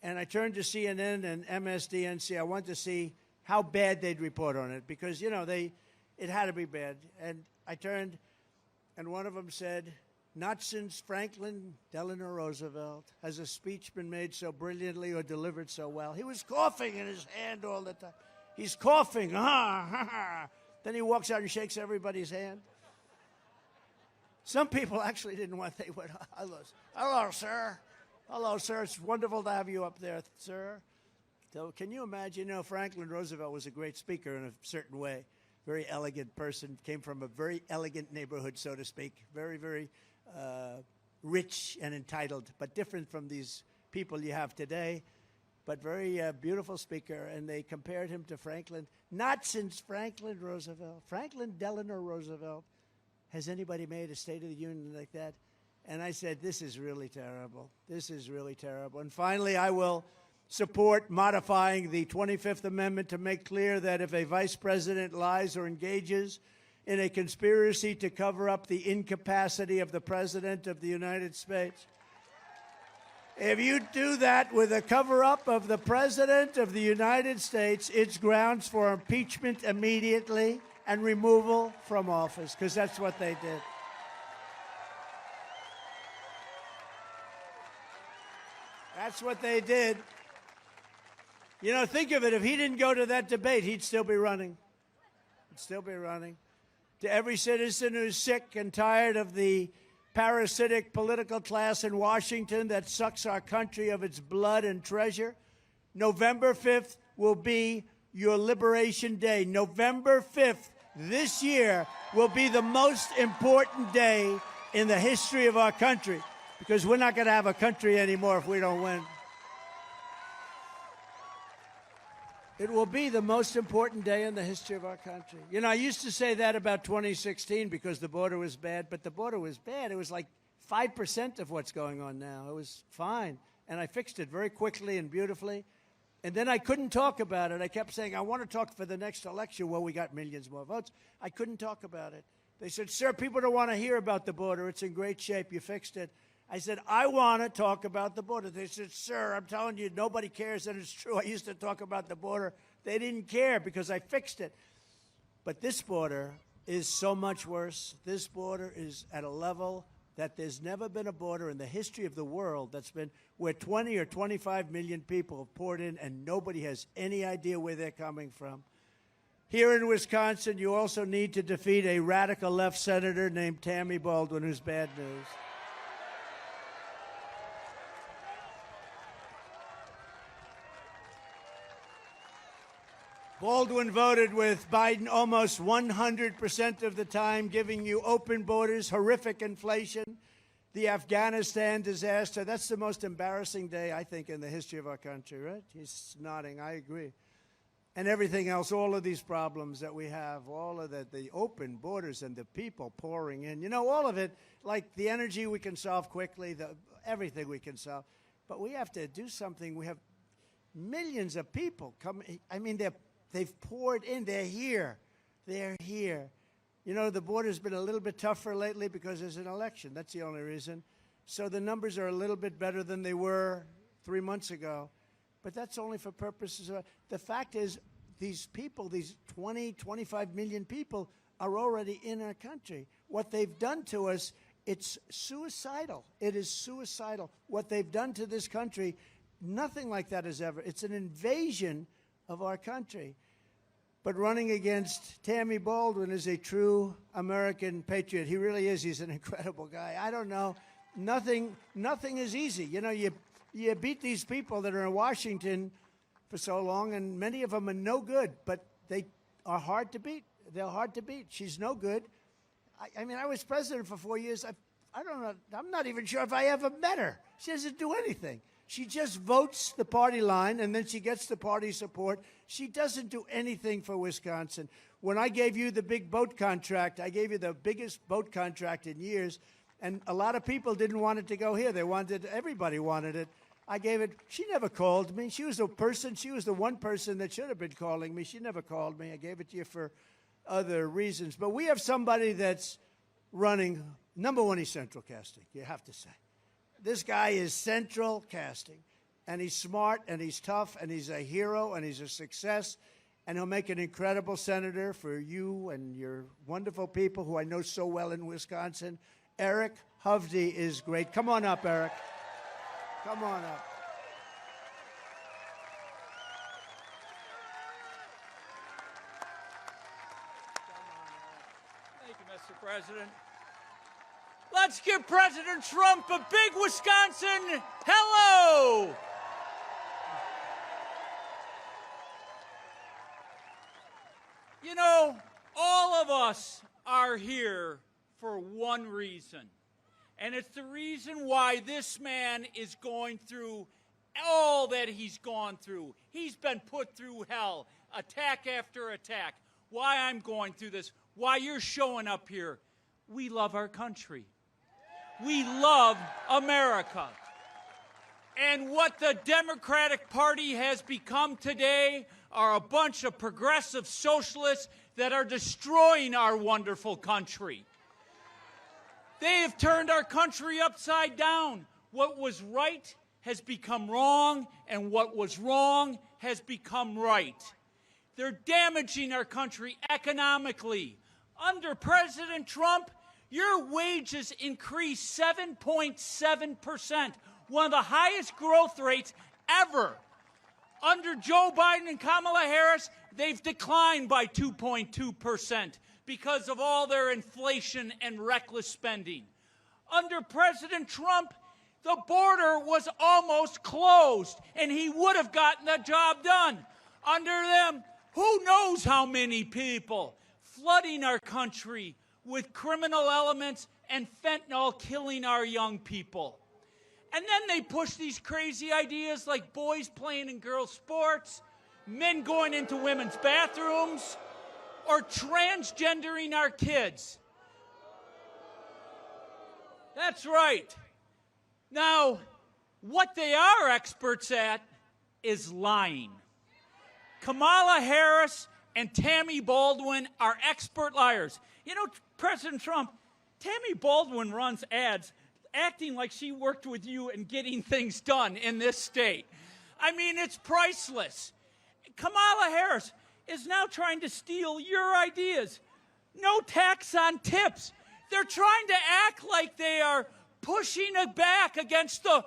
And I turned to CNN and MSDNC. I wanted to see how bad they'd report on it because, you know, it had to be bad. And I turned, and one of them said, not since Franklin Delano Roosevelt has a speech been made so brilliantly or delivered so well. He was coughing in his hand all the time. He's coughing. Then he walks out and shakes everybody's hand. Some people actually didn't want, they went, hello, sir. Hello, sir. It's wonderful to have you up there, sir. So can you imagine, you know, Franklin Roosevelt was a great speaker in a certain way. Very elegant person, came from a very elegant neighborhood, so to speak. Very, very rich and entitled, but different from these people you have today. But very beautiful speaker, and they compared him to Franklin. Not since Franklin Roosevelt, Franklin Delano Roosevelt, has anybody made a State of the Union like that? And I said, this is really terrible. This is really terrible. And finally, I will support modifying the 25th Amendment to make clear that if a vice president lies or engages in a conspiracy to cover up the incapacity of the President of the United States, if you do that with a cover-up of the President of the United States, it's grounds for impeachment immediately and removal from office, because that's what they did. That's what they did. You know, think of it. If he didn't go to that debate, he'd still be running. He'd still be running. To every citizen who's sick and tired of the parasitic political class in Washington that sucks our country of its blood and treasure, November 5th will be your Liberation Day. November 5th this year will be the most important day in the history of our country, because we're not going to have a country anymore if we don't win. It will be the most important day in the history of our country. You know, I used to say that about 2016 because the border was bad, but the border was bad. It was like 5% of what's going on now. It was fine. And I fixed it very quickly and beautifully. And then I couldn't talk about it. I kept saying, I want to talk for the next election. Well, we got millions more votes. I couldn't talk about it. They said, sir, people don't want to hear about the border. It's in great shape. You fixed it. I said, I want to talk about the border. They said, sir, I'm telling you, nobody cares. And it's true. I used to talk about the border. They didn't care because I fixed it. But this border is so much worse. This border is at a level that there's never been a border in the history of the world that's been where 20 or 25 million people have poured in and nobody has any idea where they're coming from. Here in Wisconsin, you also need to defeat a radical left senator named Tammy Baldwin, who's bad news. Baldwin voted with Biden almost 100% of the time, giving you open borders, horrific inflation, the Afghanistan disaster. That's the most embarrassing day, I think, in the history of our country, right? He's nodding. I agree. And everything else, all of these problems that we have, all of the open borders and the people pouring in. You know, all of it, like the energy we can solve quickly, everything we can solve. But we have to do something. We have millions of people coming. I mean, they've poured in. They're here. They're here. You know, the border's been a little bit tougher lately because there's an election. That's the only reason. So the numbers are a little bit better than they were 3 months ago. But that's only for purposes of, the fact is, these people, these 20, 25 million people are already in our country. What they've done to us, it's suicidal. It is suicidal. What they've done to this country, nothing like that has ever. It's an invasion of our country. But running against Tammy Baldwin is a true American patriot. He really is. He's an incredible guy. I don't know. nothing is easy. You know, you beat these people that are in Washington for so long, and many of them are no good, but they are hard to beat. They're hard to beat. She's no good. I mean, I was president for 4 years. I don't know. I'm not even sure if I ever met her. She doesn't do anything. She just votes the party line, and then she gets the party support. She doesn't do anything for Wisconsin. When I gave you the big boat contract, I gave you the biggest boat contract in years, and a lot of people didn't want it to go here. Everybody wanted it. I gave it. She never called me. She was the one person that should have been calling me. She never called me. I gave it to you for other reasons. But we have somebody that's running. Number one, he's central casting, you have to say. This guy is central casting, and he's smart, and he's tough, and he's a hero, and he's a success, and he'll make an incredible senator for you and your wonderful people who I know so well in Wisconsin. Eric Hovde is great. Come on up, Eric. Come on up. Thank you, Mr. President. Let's give President Trump a big Wisconsin hello. You know, all of us are here for one reason, and it's the reason why this man is going through all that he's gone through. He's been put through hell, attack after attack. Why I'm going through this, why you're showing up here. We love our country. We love America. And what the Democratic Party has become today are a bunch of progressive socialists that are destroying our wonderful country. They have turned our country upside down. What was right has become wrong, and what was wrong has become right. They're damaging our country economically. Under President Trump, your wages increased 7.7%, one of the highest growth rates ever. Under Joe Biden and Kamala Harris, they've declined by 2.2% because of all their inflation and reckless spending. Under President Trump, the border was almost closed, and he would have gotten the job done. Under them, who knows how many people flooding our country with criminal elements and fentanyl killing our young people. And then they push these crazy ideas like boys playing in girls' sports, men going into women's bathrooms, or transgendering our kids. That's right. Now, what they are experts at is lying. Kamala Harris and Tammy Baldwin are expert liars. You know, President Trump, Tammy Baldwin runs ads acting like she worked with you and getting things done in this state. I mean, it's priceless. Kamala Harris is now trying to steal your ideas. No tax on tips. They're trying to act like they are pushing it back against the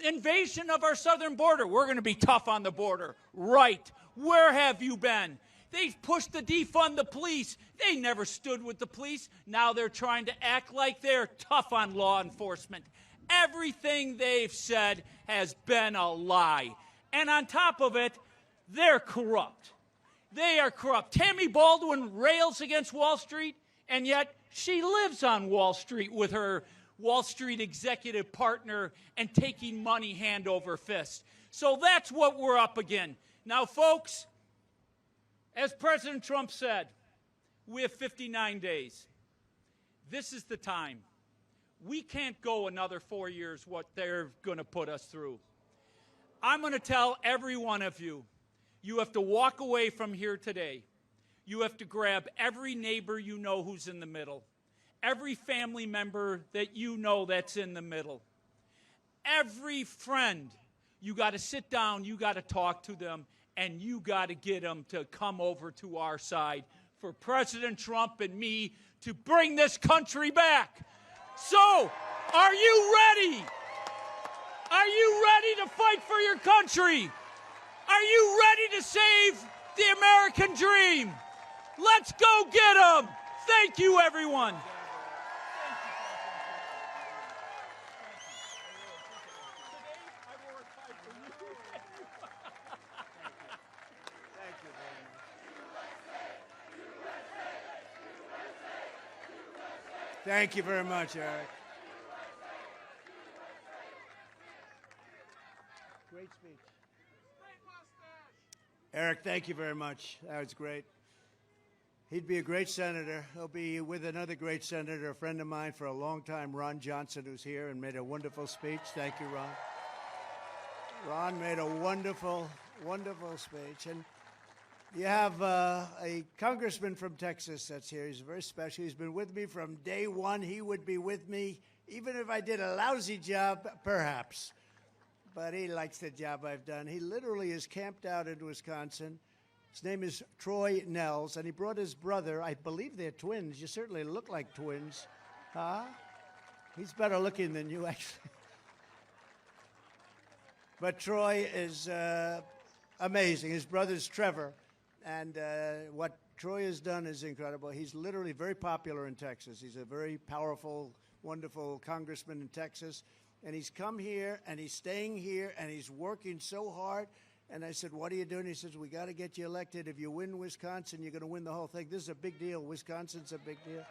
invasion of our southern border. We're going to be tough on the border. Right. Where have you been? They've pushed to defund the police. They never stood with the police. Now they're trying to act like they're tough on law enforcement. Everything they've said has been a lie. And on top of it, they're corrupt. They are corrupt. Tammy Baldwin rails against Wall Street, and yet she lives on Wall Street with her Wall Street executive partner and taking money hand over fist. So that's what we're up against. Now, folks, as President Trump said, we have 59 days. This is the time. We can't go another 4 years what they're going to put us through. I'm going to tell every one of you, you have to walk away from here today. You have to grab every neighbor you know who's in the middle, every family member that you know that's in the middle, every friend. You got to sit down, you got to talk to them, and you got to get them to come over to our side for President Trump and me to bring this country back. So, are you ready? Are you ready to fight for your country? Are you ready to save the American dream? Let's go get them. Thank you, everyone. Thank you very much, Eric. Great speech. Eric, thank you very much. That was great. He'd be a great senator. He'll be with another great senator, a friend of mine for a long time, Ron Johnson, who's here and made a wonderful speech. Thank you, Ron. Ron made a wonderful, wonderful speech. And you have a congressman from Texas that's here. He's very special. He's been with me from day one. He would be with me even if I did a lousy job, perhaps. But he likes the job I've done. He literally is camped out in Wisconsin. His name is Troy Nels, and he brought his brother. I believe they're twins. You certainly look like twins. Huh? He's better looking than you, actually. But Troy is amazing. His brother's Trevor. And what Troy has done is incredible. He's literally very popular in Texas. He's a very powerful, wonderful congressman in Texas. And he's come here, and he's staying here, and he's working so hard. And I said, what are you doing? He says, we got to get you elected. If you win Wisconsin, you're going to win the whole thing. This is a big deal. Wisconsin's a big deal.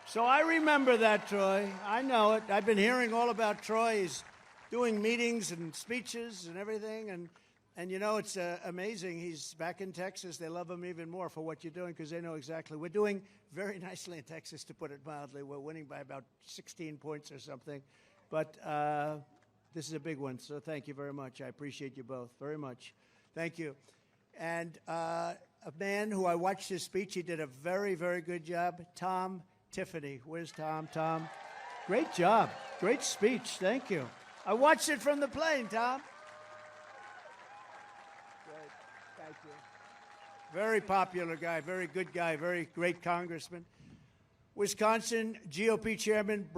So I remember that, Troy. I know it. I've been hearing all about Troy. He's doing meetings and speeches and everything. And you know, it's amazing. He's back in Texas. They love him even more for what you're doing because they know exactly. We're doing very nicely in Texas, to put it mildly. We're winning by about 16 points or something. But this is a big one, so thank you very much. I appreciate you both very much. Thank you. And a man who I watched his speech, he did a very, very good job, Tom Tiffany. Where's Tom? Tom, great job. Great speech. Thank you. I watched it from the plane, Tom. Great. Thank you. Very popular guy, very good guy, very great congressman. Wisconsin GOP Chairman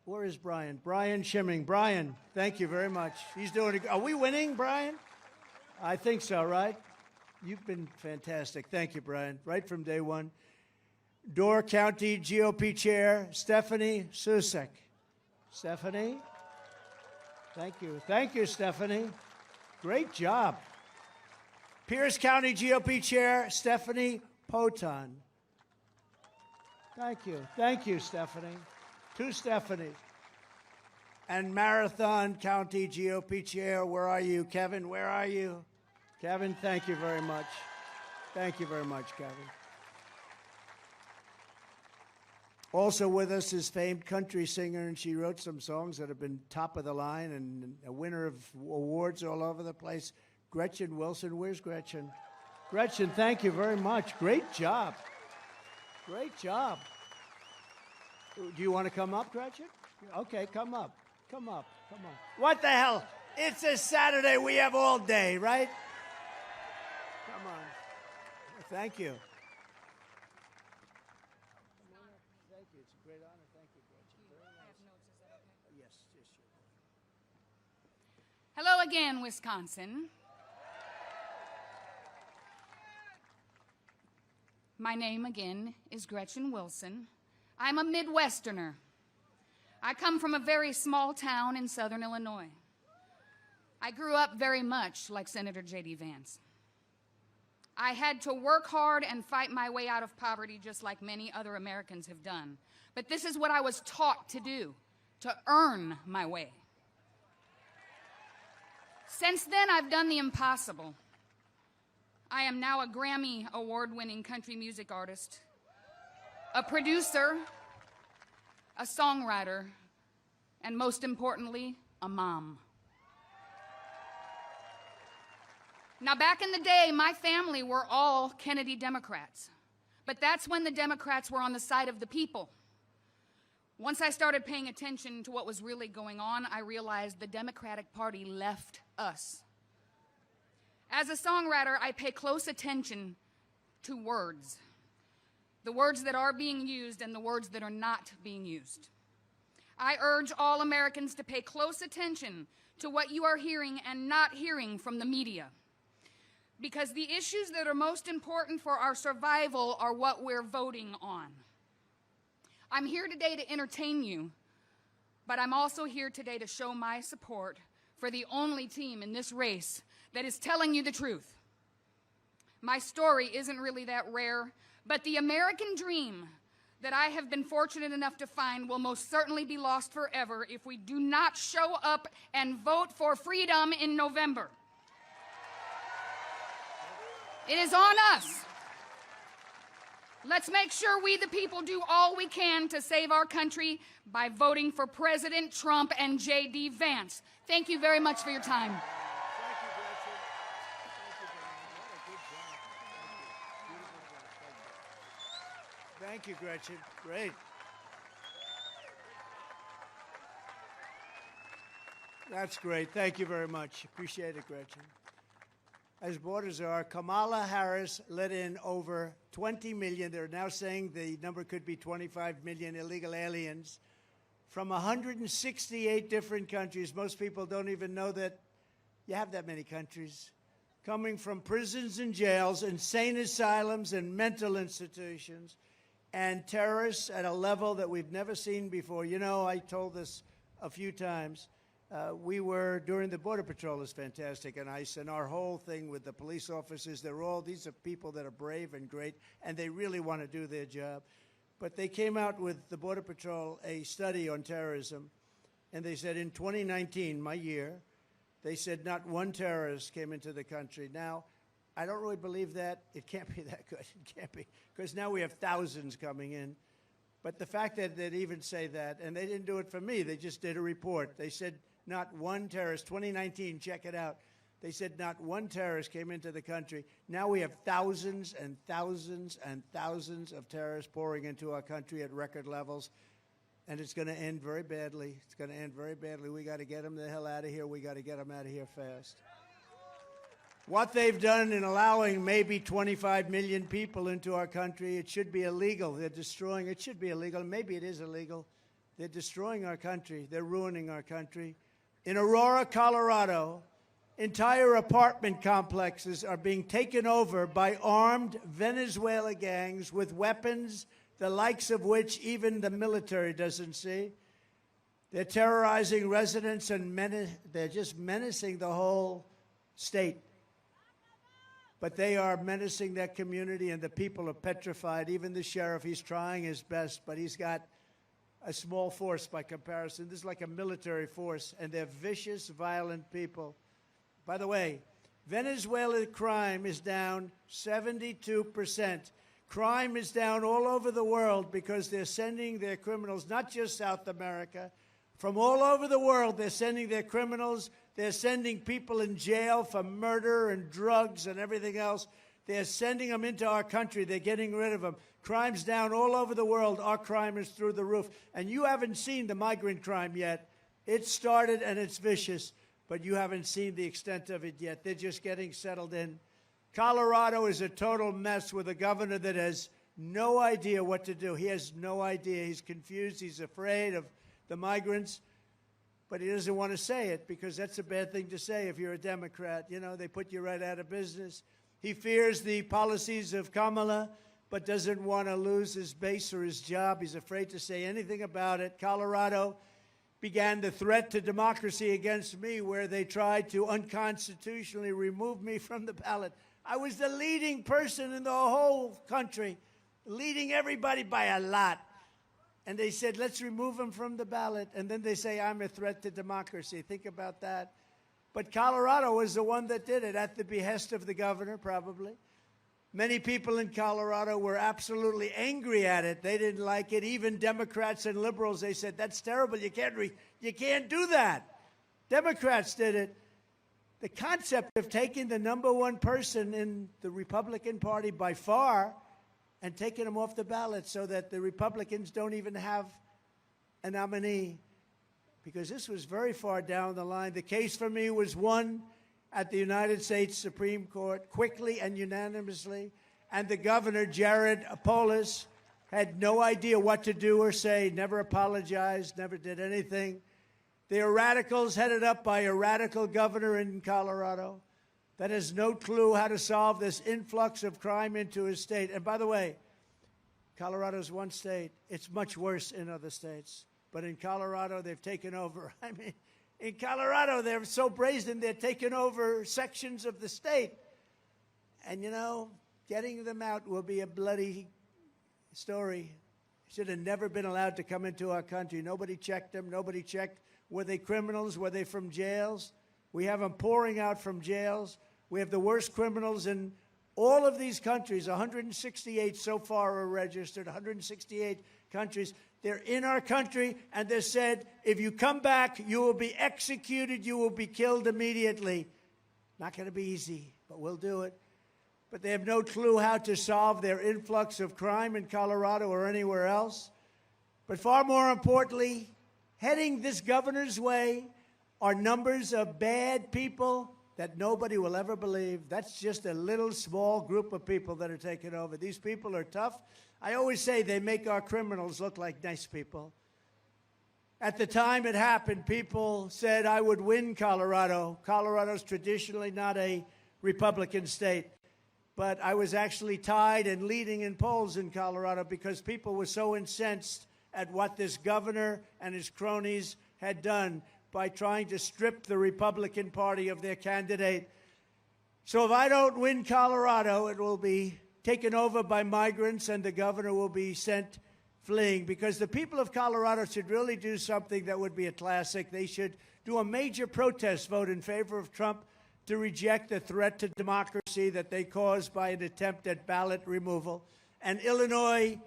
where is Brian? Brian Schimming. Brian, thank you very much. He's doing it. Are we winning, Brian? I think so, right? You've been fantastic. Thank you, Brian. Right from day one. Door County GOP Chair, Stephanie Susek. Stephanie? Thank you. Thank you, Stephanie. Great job. Pierce County GOP Chair, Stephanie Poton. Thank you. Thank you, Stephanie. To Stephanie. And Marathon County GOP Chair, where are you? Kevin, where are you? Kevin, thank you very much. Thank you very much, Kevin. Also with us is famed country singer, and she wrote some songs that have been top of the line and a winner of awards all over the place, Gretchen Wilson. Where's Gretchen? Gretchen, thank you very much. Great job. Great job. Do you want to come up, Gretchen? Okay, come up. Come up. Come on. What the hell? It's a Saturday. We have all day, right? Come on. Thank you. Thank you. It's a great honor. Thank you, Gretchen. Very nice. I have notes. Is that okay? Yes, sure. Hello again, Wisconsin. My name again is Gretchen Wilson. I'm a Midwesterner. I come from a very small town in southern Illinois. I grew up very much like Senator J.D. Vance. I had to work hard and fight my way out of poverty just like many other Americans have done. But this is what I was taught to do, to earn my way. Since then, I've done the impossible. I am now a Grammy award-winning country music artist, a producer, a songwriter, and most importantly, a mom. Now, back in the day, my family were all Kennedy Democrats, but that's when the Democrats were on the side of the people. Once I started paying attention to what was really going on, I realized the Democratic Party left us. As a songwriter, I pay close attention to words. The words that are being used and the words that are not being used. I urge all Americans to pay close attention to what you are hearing and not hearing from the media. Because the issues that are most important for our survival are what we're voting on. I'm here today to entertain you, but I'm also here today to show my support for the only team in this race that is telling you the truth. My story isn't really that rare, but the American dream, that I have been fortunate enough to find will most certainly be lost forever if we do not show up and vote for freedom in November. It is on us. Let's make sure we, the people, do all we can to save our country by voting for President Trump and J.D. Vance. Thank you very much for your time. Thank you, Gretchen. Great. That's great. Thank you very much. Appreciate it, Gretchen. As borders are, Kamala Harris let in over 20 million. They're now saying the number could be 25 million illegal aliens from 168 different countries. Most people don't even know that you have that many countries. Coming from prisons and jails, insane asylums and mental institutions, and terrorists at a level that we've never seen before. You know, I told this a few times. We were, during the Border Patrol is fantastic, and ICE, and our whole thing with the police officers, these are people that are brave and great, and they really want to do their job. But they came out with the Border Patrol a study on terrorism, and they said in 2019, my year, they said not one terrorist came into the country. Now, I don't really believe that. It can't be that good. It can't be, because now we have thousands coming in. But the fact that they'd even say that, and they didn't do it for me, they just did a report. They said not one terrorist, 2019, check it out. They said not one terrorist came into the country. Now we have thousands and thousands and thousands of terrorists pouring into our country at record levels. And it's going to end very badly. It's going to end very badly. We got to get them the hell out of here. We got to get them out of here fast. What they've done in allowing maybe 25 million people into our country, it should be illegal. They're destroying, it should be illegal. Maybe it is illegal. They're destroying our country. They're ruining our country. In Aurora, Colorado, entire apartment complexes are being taken over by armed Venezuela gangs with weapons, the likes of which even the military doesn't see. They're terrorizing residents and they're just menacing the whole state. But they are menacing that community, and the people are petrified. Even the sheriff, he's trying his best, but he's got a small force by comparison. This is like a military force, and they're vicious, violent people. By the way, Venezuela crime is down 72%. Crime is down all over the world because they're sending their criminals, not just South America, from all over the world. They're sending their criminals. They're sending people in jail for murder and drugs and everything else. They're sending them into our country. They're getting rid of them. Crime's down all over the world. Our crime is through the roof. And you haven't seen the migrant crime yet. It started and it's vicious, but you haven't seen the extent of it yet. They're just getting settled in. Colorado is a total mess with a governor that has no idea what to do. He has no idea. He's confused. He's afraid of the migrants, but he doesn't want to say it because that's a bad thing to say if you're a Democrat. You know, they put you right out of business. He fears the policies of Kamala, but doesn't want to lose his base or his job. He's afraid to say anything about it. Colorado began the threat to democracy against me, where they tried to unconstitutionally remove me from the ballot. I was the leading person in the whole country, leading everybody by a lot. And they said, let's remove him from the ballot. And then they say, I'm a threat to democracy. Think about that. But Colorado was the one that did it at the behest of the governor, probably. Many people in Colorado were absolutely angry at it. They didn't like it. Even Democrats and liberals, they said, that's terrible. You can't do that. Democrats did it. The concept of taking the #1 person in the Republican Party by far and taking him off the ballot so that the Republicans don't even have a nominee, because this was very far down the line. The case for me was won at the United States Supreme Court quickly and unanimously, and the governor, Jared Polis, had no idea what to do or say, never apologized, never did anything. They are radicals headed up by a radical governor in Colorado that has no clue how to solve this influx of crime into his state. And by the way, Colorado's one state. It's much worse in other states. But in Colorado, they've taken over. I mean, in Colorado, they're so brazen, they're taking over sections of the state. And, you know, getting them out will be a bloody story. should have never been allowed to come into our country. Nobody checked them. Nobody checked, were they criminals? Were they from jails? We have them pouring out from jails. We have the worst criminals in all of these countries. 168 so far are registered, 168 countries. They're in our country, and they said, if you come back, you will be executed, you will be killed immediately. Not going to be easy, but we'll do it. But they have no clue how to solve their influx of crime in Colorado or anywhere else. But far more importantly, heading this governor's way are numbers of bad people that nobody will ever believe. That's just a little small group of people that are taking over. These people are tough. I always say they make our criminals look like nice people. At the time it happened, people said I would win Colorado. Colorado's traditionally not a Republican state. But I was actually tied and leading in polls in Colorado because people were so incensed at what this governor and his cronies had done by trying to strip the Republican Party of their candidate. So if I don't win Colorado, it will be taken over by migrants and the governor will be sent fleeing, because the people of Colorado should really do something that would be a classic. They should do a major protest vote in favor of Trump to reject the threat to democracy that they caused by an attempt at ballot removal. And Illinois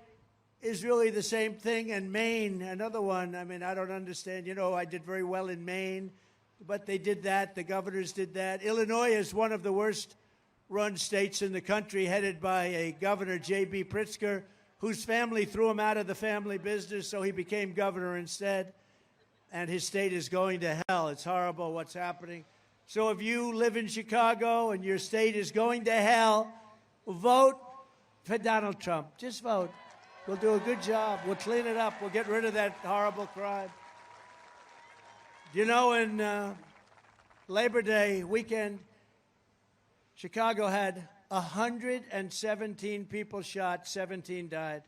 is really the same thing, and Maine, another one. I mean, I don't understand. You know, I did very well in Maine, but they did that. The governors did that. Illinois is one of the worst-run states in the country, headed by a governor, J.B. Pritzker, whose family threw him out of the family business, so he became governor instead. And his state is going to hell. It's horrible what's happening. So if you live in Chicago and your state is going to hell, vote for Donald Trump. Just vote. We'll do a good job. We'll clean it up. We'll get rid of that horrible crime. You know, in Labor Day weekend, Chicago had 117 people shot, 17 died.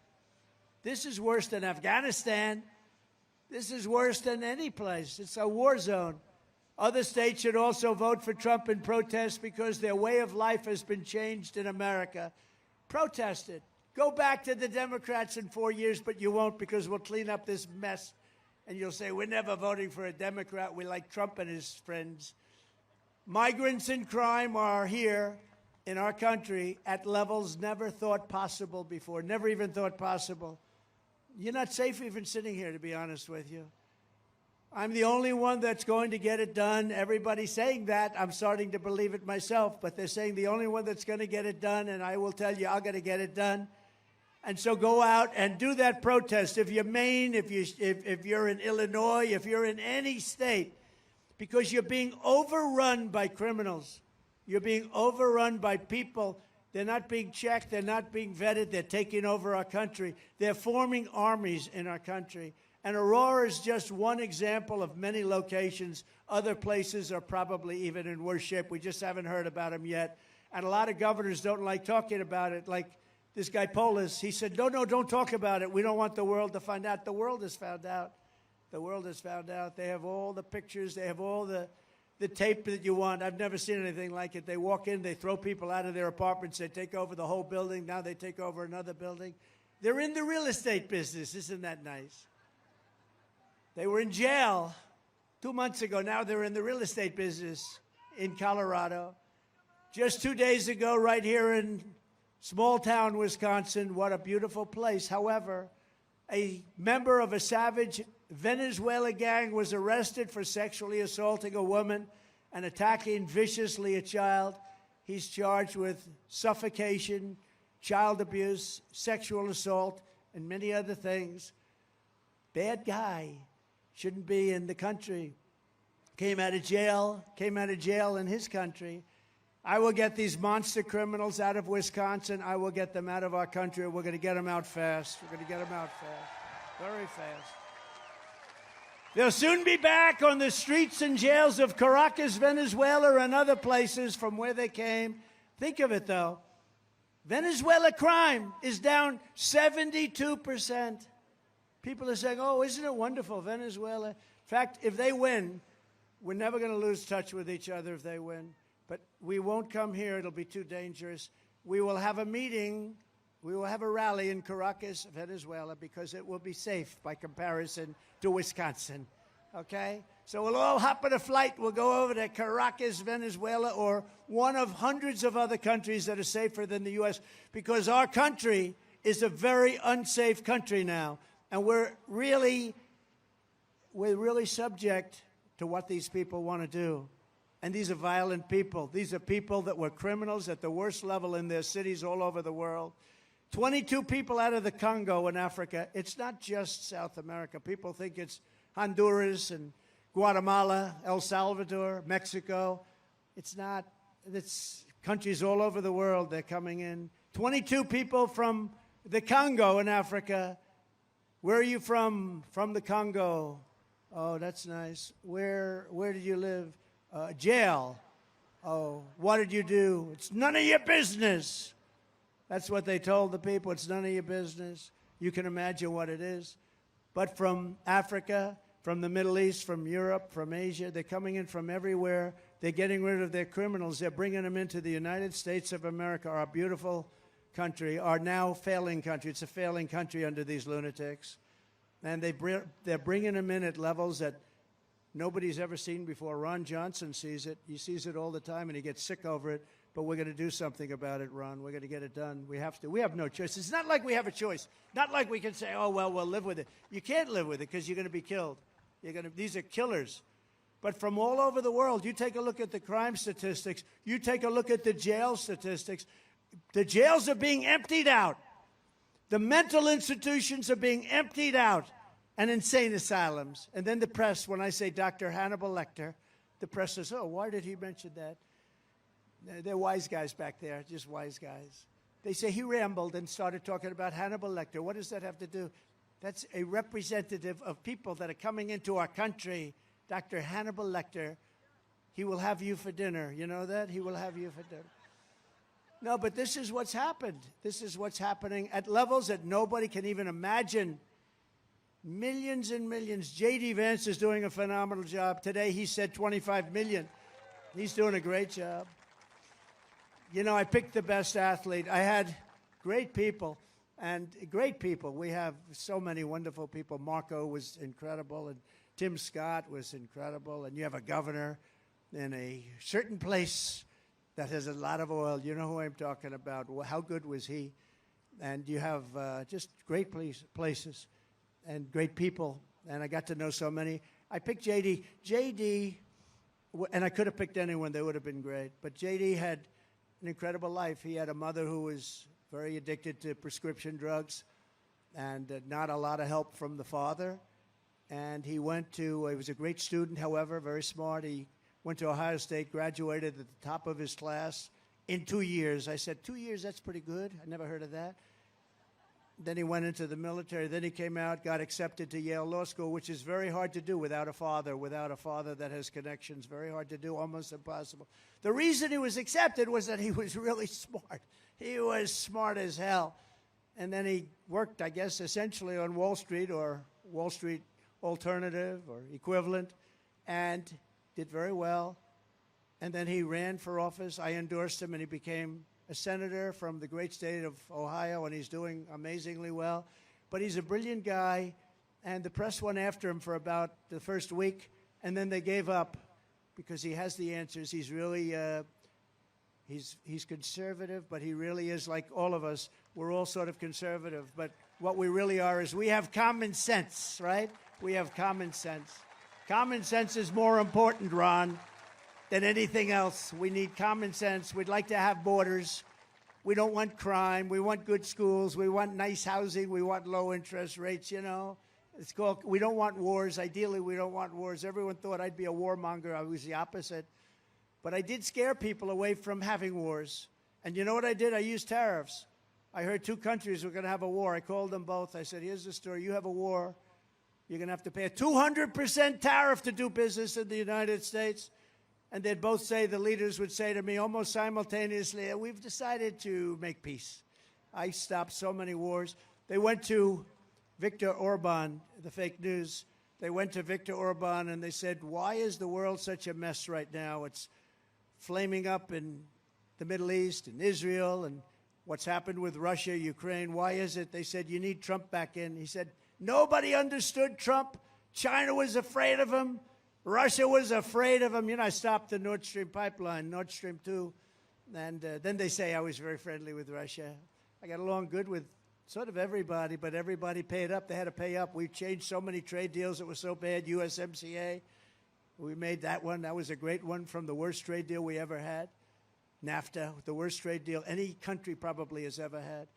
This is worse than Afghanistan. This is worse than any place. It's a war zone. Other states should also vote for Trump in protest because their way of life has been changed in America. Protest it. Go back to the Democrats in 4 years, but you won't, because we'll clean up this mess. And you'll say, we're never voting for a Democrat. We like Trump and his friends. Migrants and crime are here in our country at levels never thought possible before, never even thought possible. You're not safe even sitting here, to be honest with you. I'm the only one that's going to get it done. Everybody's saying that. I'm starting to believe it myself, but they're saying the only one that's going to get it done, and I will tell you, I'm going to get it done. And so go out and do that protest. If you're Maine, if you're in Illinois, if you're in any state, because you're being overrun by criminals. You're being overrun by people. They're not being checked. They're not being vetted. They're taking over our country. They're forming armies in our country. And Aurora is just one example of many locations. Other places are probably even in worse shape. We just haven't heard about them yet. And a lot of governors don't like talking about it. Like this guy Polis, he said, no, don't talk about it. We don't want the world to find out. The world has found out. The world has found out. They have all the pictures. They have all the tape that you want. I've never seen anything like it. They walk in, they throw people out of their apartments. They take over the whole building. Now they take over another building. They're in the real estate business. Isn't that nice? They were in jail 2 months ago. Now they're in the real estate business in Colorado. Just 2 days ago, right here in small town Wisconsin, what a beautiful place. However, a member of a savage Venezuela gang was arrested for sexually assaulting a woman and attacking viciously a child. He's charged with suffocation, child abuse, sexual assault, and many other things. Bad guy. Shouldn't be in the country. Came out of jail in his country. I will get these monster criminals out of Wisconsin. I will get them out of our country. We're going to get them out fast. We're going to get them out fast. Very fast. They'll soon be back on the streets and jails of Caracas, Venezuela, and other places from where they came. Think of it, though. Venezuela crime is down 72%. People are saying, oh, isn't it wonderful, Venezuela? In fact, if they win, we're never going to lose touch with each other if they win. But we won't come here. It'll be too dangerous. We will have a meeting We will have a rally in Caracas, Venezuela, because it will be safe by comparison to Wisconsin. Okay? So we'll all hop on a flight. We'll go over to Caracas, Venezuela, or one of hundreds of other countries that are safer than the U.S., because our country is a very unsafe country now. And we're really subject to what these people want to do. And these are violent people. These are people that were criminals at the worst level in their cities all over the world. 22 people out of the Congo in Africa. It's not just South America. People think it's Honduras and Guatemala, El Salvador, Mexico. It's not. It's countries all over the world. They're coming in. 22 people from the Congo in Africa. Where are you from? From the Congo. Oh, that's nice. Where did you live? Jail. Oh, what did you do? It's none of your business. That's what they told the people. It's none of your business. You can imagine what it is. But from Africa, from the Middle East, from Europe, from Asia, they're coming in from everywhere. They're getting rid of their criminals. They're bringing them into the United States of America, our beautiful country, our now failing country. It's a failing country under these lunatics. And they're bringing them in at levels that nobody's ever seen before. Ron Johnson sees it. He sees it all the time, and he gets sick over it. But we're going to do something about it, Ron. We're going to get it done. We have to. We have no choice. It's not like we have a choice. Not like we can say, oh, well, we'll live with it. You can't live with it because you're going to be killed. These are killers. But from all over the world, you take a look at the crime statistics. You take a look at the jail statistics. The jails are being emptied out. The mental institutions are being emptied out, and insane asylums. And then the press, when I say Dr. Hannibal Lecter, the press says, oh, why did he mention that? They're wise guys back there, just wise guys. They say he rambled and started talking about Hannibal Lecter. What does that have to do? That's a representative of people that are coming into our country. Dr. Hannibal Lecter, he will have you for dinner. You know that? He will have you for dinner. No, but this is what's happened. This is what's happening at levels that nobody can even imagine. Millions and millions. J.D. Vance is doing a phenomenal job. Today he said 25 million. He's doing a great job. You know, I picked the best athlete. I had great people, and great people. We have so many wonderful people. Marco was incredible, and Tim Scott was incredible, and you have a governor in a certain place that has a lot of oil. You know who I'm talking about. How good was he? And you have just great places and great people, and I got to know so many. I picked J.D. J.D., and I could have picked anyone. They would have been great. But J.D. had an incredible life. He had a mother who was very addicted to prescription drugs and not a lot of help from the father. And he was a great student, however, very smart. He went to Ohio State, graduated at the top of his class in 2 years. I said, 2 years, that's pretty good. I never heard of that. Then he went into the military. Then he came out, got accepted to Yale Law School, which is very hard to do without a father that has connections. Very hard to do, almost impossible. The reason he was accepted was that he was really smart. He was smart as hell. And then he worked, I guess, essentially on Wall Street or Wall Street alternative or equivalent, and did very well. And then he ran for office. I endorsed him, and he became a senator from the great state of Ohio, and he's doing amazingly well. But he's a brilliant guy, and the press went after him for about the first week, and then they gave up because he has the answers. He's really, he's conservative, but he really is like all of us. We're all sort of conservative, but what we really are is we have common sense, right? We have common sense. Common sense is more important, Ron, than anything else. We need common sense. We'd like to have borders. We don't want crime. We want good schools. We want nice housing. We want low interest rates, you know. It's called, we don't want wars. Ideally, we don't want wars. Everyone thought I'd be a warmonger. I was the opposite. But I did scare people away from having wars. And you know what I did? I used tariffs. I heard 2 countries were going to have a war. I called them both. I said, here's the story. You have a war. You're going to have to pay a 200% tariff to do business in the United States. And they'd both say, the leaders would say to me almost simultaneously, we've decided to make peace. I stopped so many wars. They went to Viktor Orban, the fake news. They went to Viktor Orban and they said, why is the world such a mess right now? It's flaming up in the Middle East and Israel, and what's happened with Russia, Ukraine. Why is it? They said, you need Trump back in. He said, nobody understood Trump. China was afraid of him. Russia was afraid of him. You know, I stopped the Nord Stream pipeline, Nord Stream 2. And then they say I was very friendly with Russia. I got along good with sort of everybody, but everybody paid up. They had to pay up. We changed so many trade deals that were so bad. USMCA, we made that one. That was a great one from the worst trade deal we ever had. NAFTA, the worst trade deal any country probably has ever had.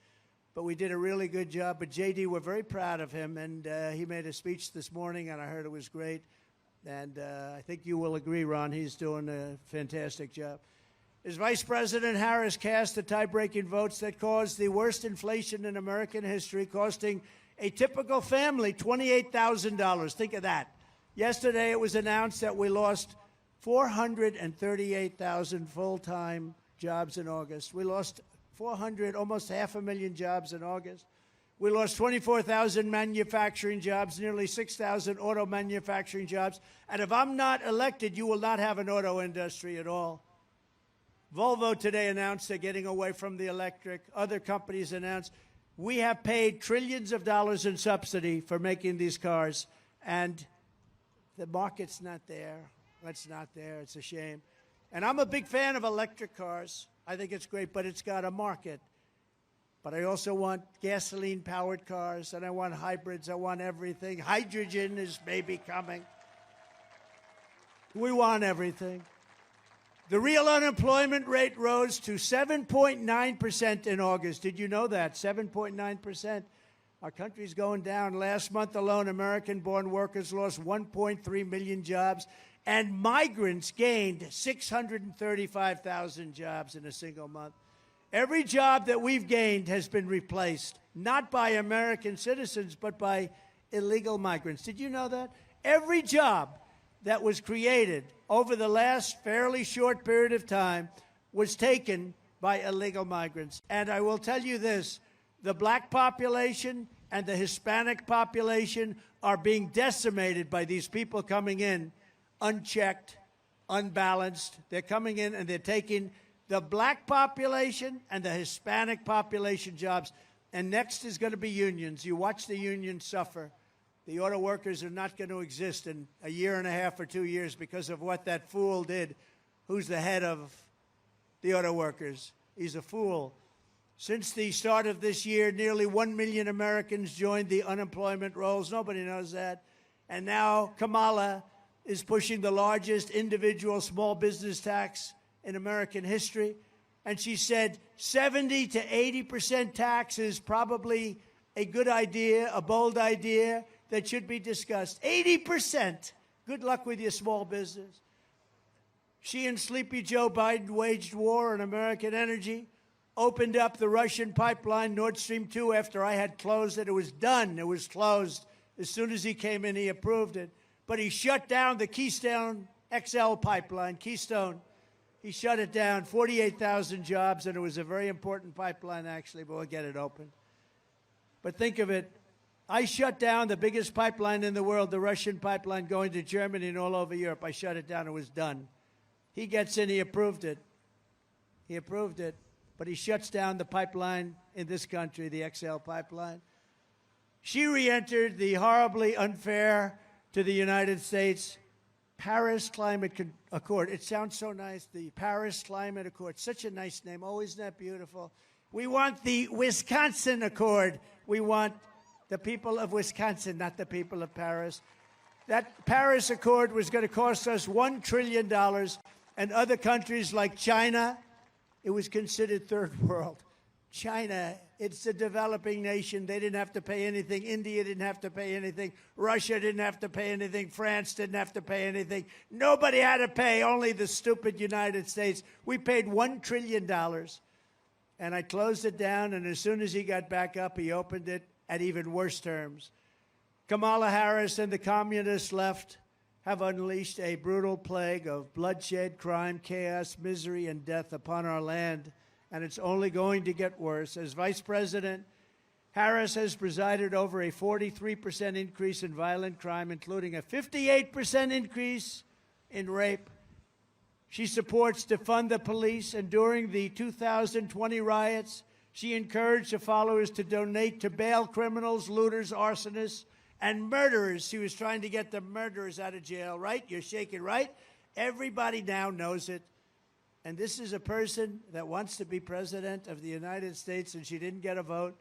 But we did a really good job. But J.D., we're very proud of him, and he made a speech this morning, and I heard it was great. And I think you will agree, Ron, he's doing a fantastic job. As Vice President Harris cast the tie-breaking votes that caused the worst inflation in American history, costing a typical family $28,000. Think of that. Yesterday it was announced that we lost 438,000 full-time jobs in August. We lost 400, almost 500,000 jobs in August. We lost 24,000 manufacturing jobs, nearly 6,000 auto manufacturing jobs. And if I'm not elected, you will not have an auto industry at all. Volvo today announced they're getting away from the electric. Other companies announced. We have paid trillions of dollars in subsidy for making these cars, and the market's not there. It's not there. It's a shame. And I'm a big fan of electric cars. I think it's great, but it's got a market. But I also want gasoline-powered cars, and I want hybrids. I want everything. Hydrogen is maybe coming. We want everything. The real unemployment rate rose to 7.9% in August. Did you know that? 7.9%. Our country's going down. Last month alone, American-born workers lost 1.3 million jobs, and migrants gained 635,000 jobs in a single month. Every job that we've gained has been replaced, not by American citizens, but by illegal migrants. Did you know that? Every job that was created over the last fairly short period of time was taken by illegal migrants. And I will tell you this, the black population and the Hispanic population are being decimated by these people coming in unchecked, unbalanced. They're coming in and they're taking the black population and the Hispanic population jobs. And next is going to be unions. You watch the unions suffer. The auto workers are not going to exist in a year and a half or 2 years because of what that fool did. Who's the head of the auto workers? He's a fool. Since the start of this year, nearly 1 million Americans joined the unemployment rolls. Nobody knows that. And now Kamala is pushing the largest individual small business tax in American history. And she said 70 to 80% tax is probably a good idea, a bold idea that should be discussed. 80%. Good luck with your small business. She and Sleepy Joe Biden waged war on American energy, opened up the Russian pipeline, Nord Stream 2, after I had closed it. It was done. It was closed. As soon as he came in, he approved it. But he shut down the Keystone XL pipeline, Keystone. He shut it down, 48,000 jobs, and it was a very important pipeline, actually, but we'll get it open. But think of it. I shut down the biggest pipeline in the world, the Russian pipeline going to Germany and all over Europe. I shut it down. It was done. He gets in. He approved it. He approved it. But he shuts down the pipeline in this country, the XL pipeline. She re-entered the horribly unfair to the United States Paris Climate Accord. It sounds so nice, the Paris Climate Accord. Such a nice name. Oh, isn't that beautiful? We want the Wisconsin Accord. We want the people of Wisconsin, not the people of Paris. That Paris Accord was going to cost us $1 trillion, and other countries like China, it was considered third world. China, it's a developing nation. They didn't have to pay anything. India didn't have to pay anything. Russia didn't have to pay anything. France didn't have to pay anything. Nobody had to pay, only the stupid United States. We paid $1 trillion. And I closed it down, and as soon as he got back up, he opened it at even worse terms. Kamala Harris and the communist left have unleashed a brutal plague of bloodshed, crime, chaos, misery, and death upon our land, and it's only going to get worse. As Vice President, Harris has presided over a 43% increase in violent crime, including a 58% increase in rape. She supports defund the police, and during the 2020 riots, She encouraged her followers to donate to bail criminals, looters, arsonists, and murderers. She was trying to get the murderers out of jail, right? You're shaking, right? Everybody now knows it. And this is a person that wants to be president of the United States, and she didn't get a vote.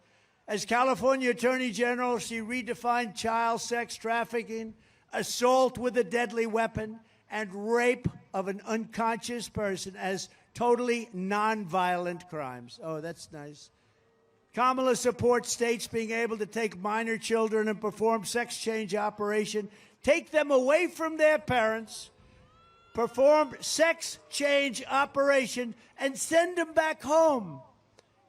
As California Attorney General, she redefined child sex trafficking, assault with a deadly weapon, and rape of an unconscious person as totally nonviolent crimes. Oh, that's nice. Kamala supports states being able to take minor children and perform sex change operation, take them away from their parents, perform sex change operation, and send them back home.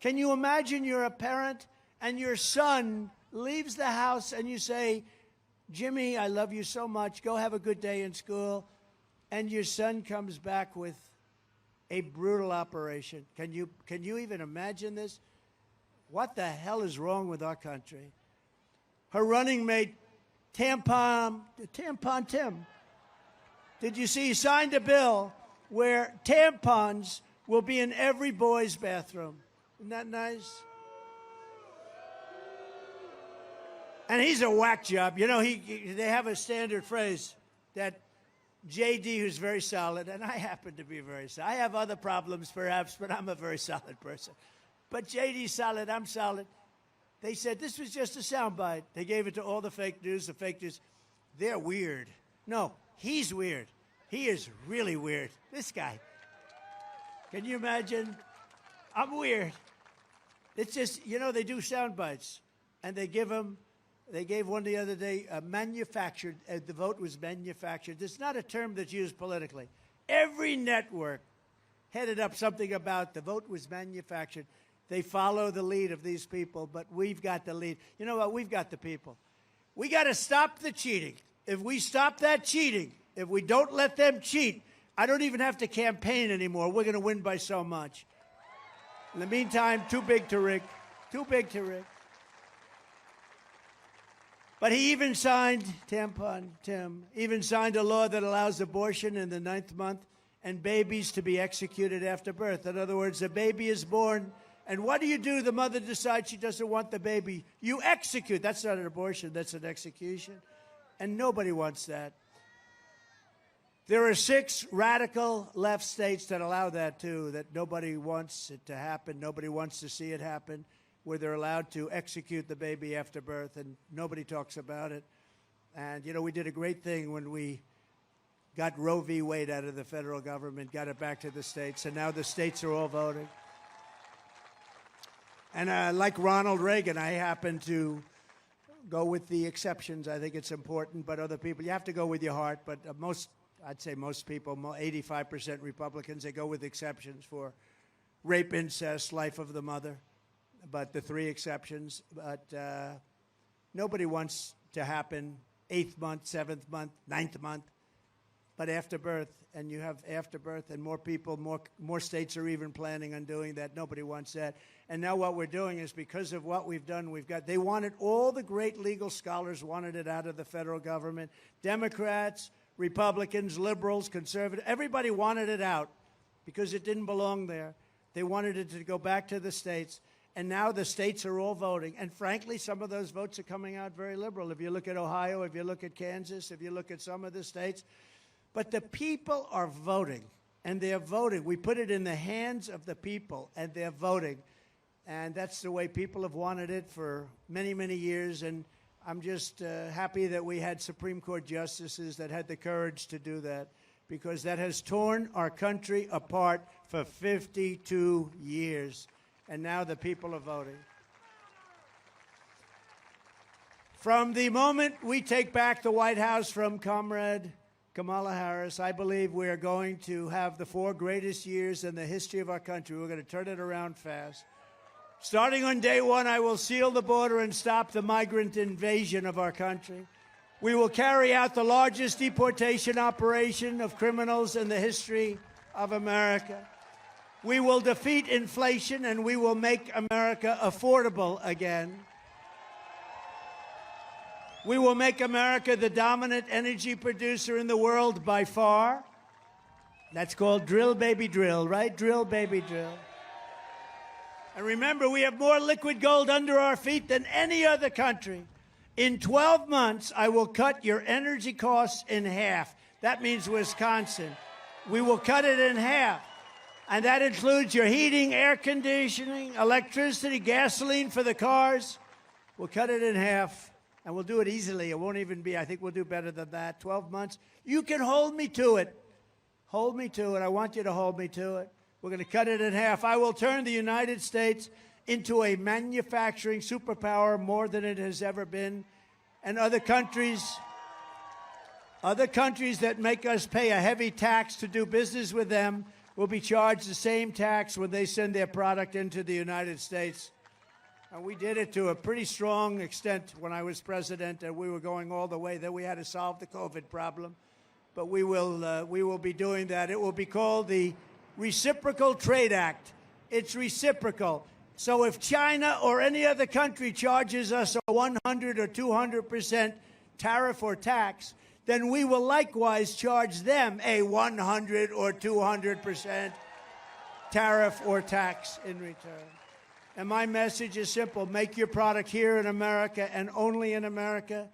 Can you imagine you're a parent and your son leaves the house and you say, Jimmy, I love you so much. Go have a good day in school. And your son comes back with a brutal operation. Can you even imagine this? What the hell is wrong with our country? Her running mate, Tampon Tim, did you see he signed a bill where tampons will be in every boy's bathroom? Isn't that nice? And he's a whack job. You know, they have a standard phrase that JD, who's very solid, and I happen to be very solid. I have other problems, perhaps, but I'm a very solid person. But JD's solid, I'm solid. They said this was just a soundbite. They gave it to all the fake news. The fake news, they're weird. No, he's weird. He is really weird. This guy. Can you imagine? I'm weird. It's just, you know, they do sound bites, and they give them. They gave one the other day, manufactured. The vote was manufactured. It's not a term that's used politically. Every network headed up something about the vote was manufactured. They follow the lead of these people, but we've got the lead. You know what? We've got the people. We got to stop the cheating. If we stop that cheating, if we don't let them cheat, I don't even have to campaign anymore. We're going to win by so much. In the meantime, too big to rig. Too big to rig. But he even signed, Tampon Tim, even signed a law that allows abortion in the 9th month and babies to be executed after birth. In other words, a baby is born, and what do? The mother decides she doesn't want the baby. You execute. That's not an abortion. That's an execution. And nobody wants that. There are 6 radical left states that allow that, too, that nobody wants it to happen. Nobody wants to see it happen, where they're allowed to execute the baby after birth, and nobody talks about it. And, you know, we did a great thing when we got Roe v. Wade out of the federal government, got it back to the states, and now the states are all voting. And like Ronald Reagan, I happen to go with the exceptions. I think it's important, but other people, you have to go with your heart. But I'd say most people, 85% Republicans, they go with exceptions for rape, incest, life of the mother. But the 3 exceptions. But nobody wants to happen 8th month, 7th month, 9th month. But after birth, and you have after birth, and more people, more states are even planning on doing that. Nobody wants that. And now what we're doing is, because of what we've done, they wanted, all the great legal scholars wanted it out of the federal government. Democrats, Republicans, liberals, conservatives, everybody wanted it out because it didn't belong there. They wanted it to go back to the states. And now the states are all voting. And frankly, some of those votes are coming out very liberal. If you look at Ohio, if you look at Kansas, if you look at some of the states. But the people are voting, and they're voting. We put it in the hands of the people, and they're voting. And that's the way people have wanted it for many, many years. And I'm just happy that we had Supreme Court justices that had the courage to do that, because that has torn our country apart for 52 years. And now the people are voting. From the moment we take back the White House from Comrade Kamala Harris, I believe we are going to have the 4 greatest years in the history of our country. We're going to turn it around fast. Starting on day 1, I will seal the border and stop the migrant invasion of our country. We will carry out the largest deportation operation of criminals in the history of America. We will defeat inflation, and we will make America affordable again. We will make America the dominant energy producer in the world by far. That's called drill, baby, drill, right? Drill, baby, drill. And remember, we have more liquid gold under our feet than any other country. In 12 months, I will cut your energy costs in half. That means Wisconsin. We will cut it in half. And that includes your heating, air conditioning, electricity, gasoline for the cars. We'll cut it in half, and we'll do it easily. It won't even be, I think we'll do better than that. 12 months. You can hold me to it. Hold me to it. I want you to hold me to it. We're going to cut it in half. I will turn the United States into a manufacturing superpower more than it has ever been. And other countries that make us pay a heavy tax to do business with them will be charged the same tax when they send their product into the United States. And we did it to a pretty strong extent when I was president, and we were going all the way. Then we had to solve the COVID problem. But we will be doing that. It will be called the Reciprocal Trade Act. It's reciprocal. So if China or any other country charges us a 100 or 200% tariff or tax, then we will likewise charge them a 100 or 200% tariff or tax in return. And my message is simple. Make your product here in America and only in America.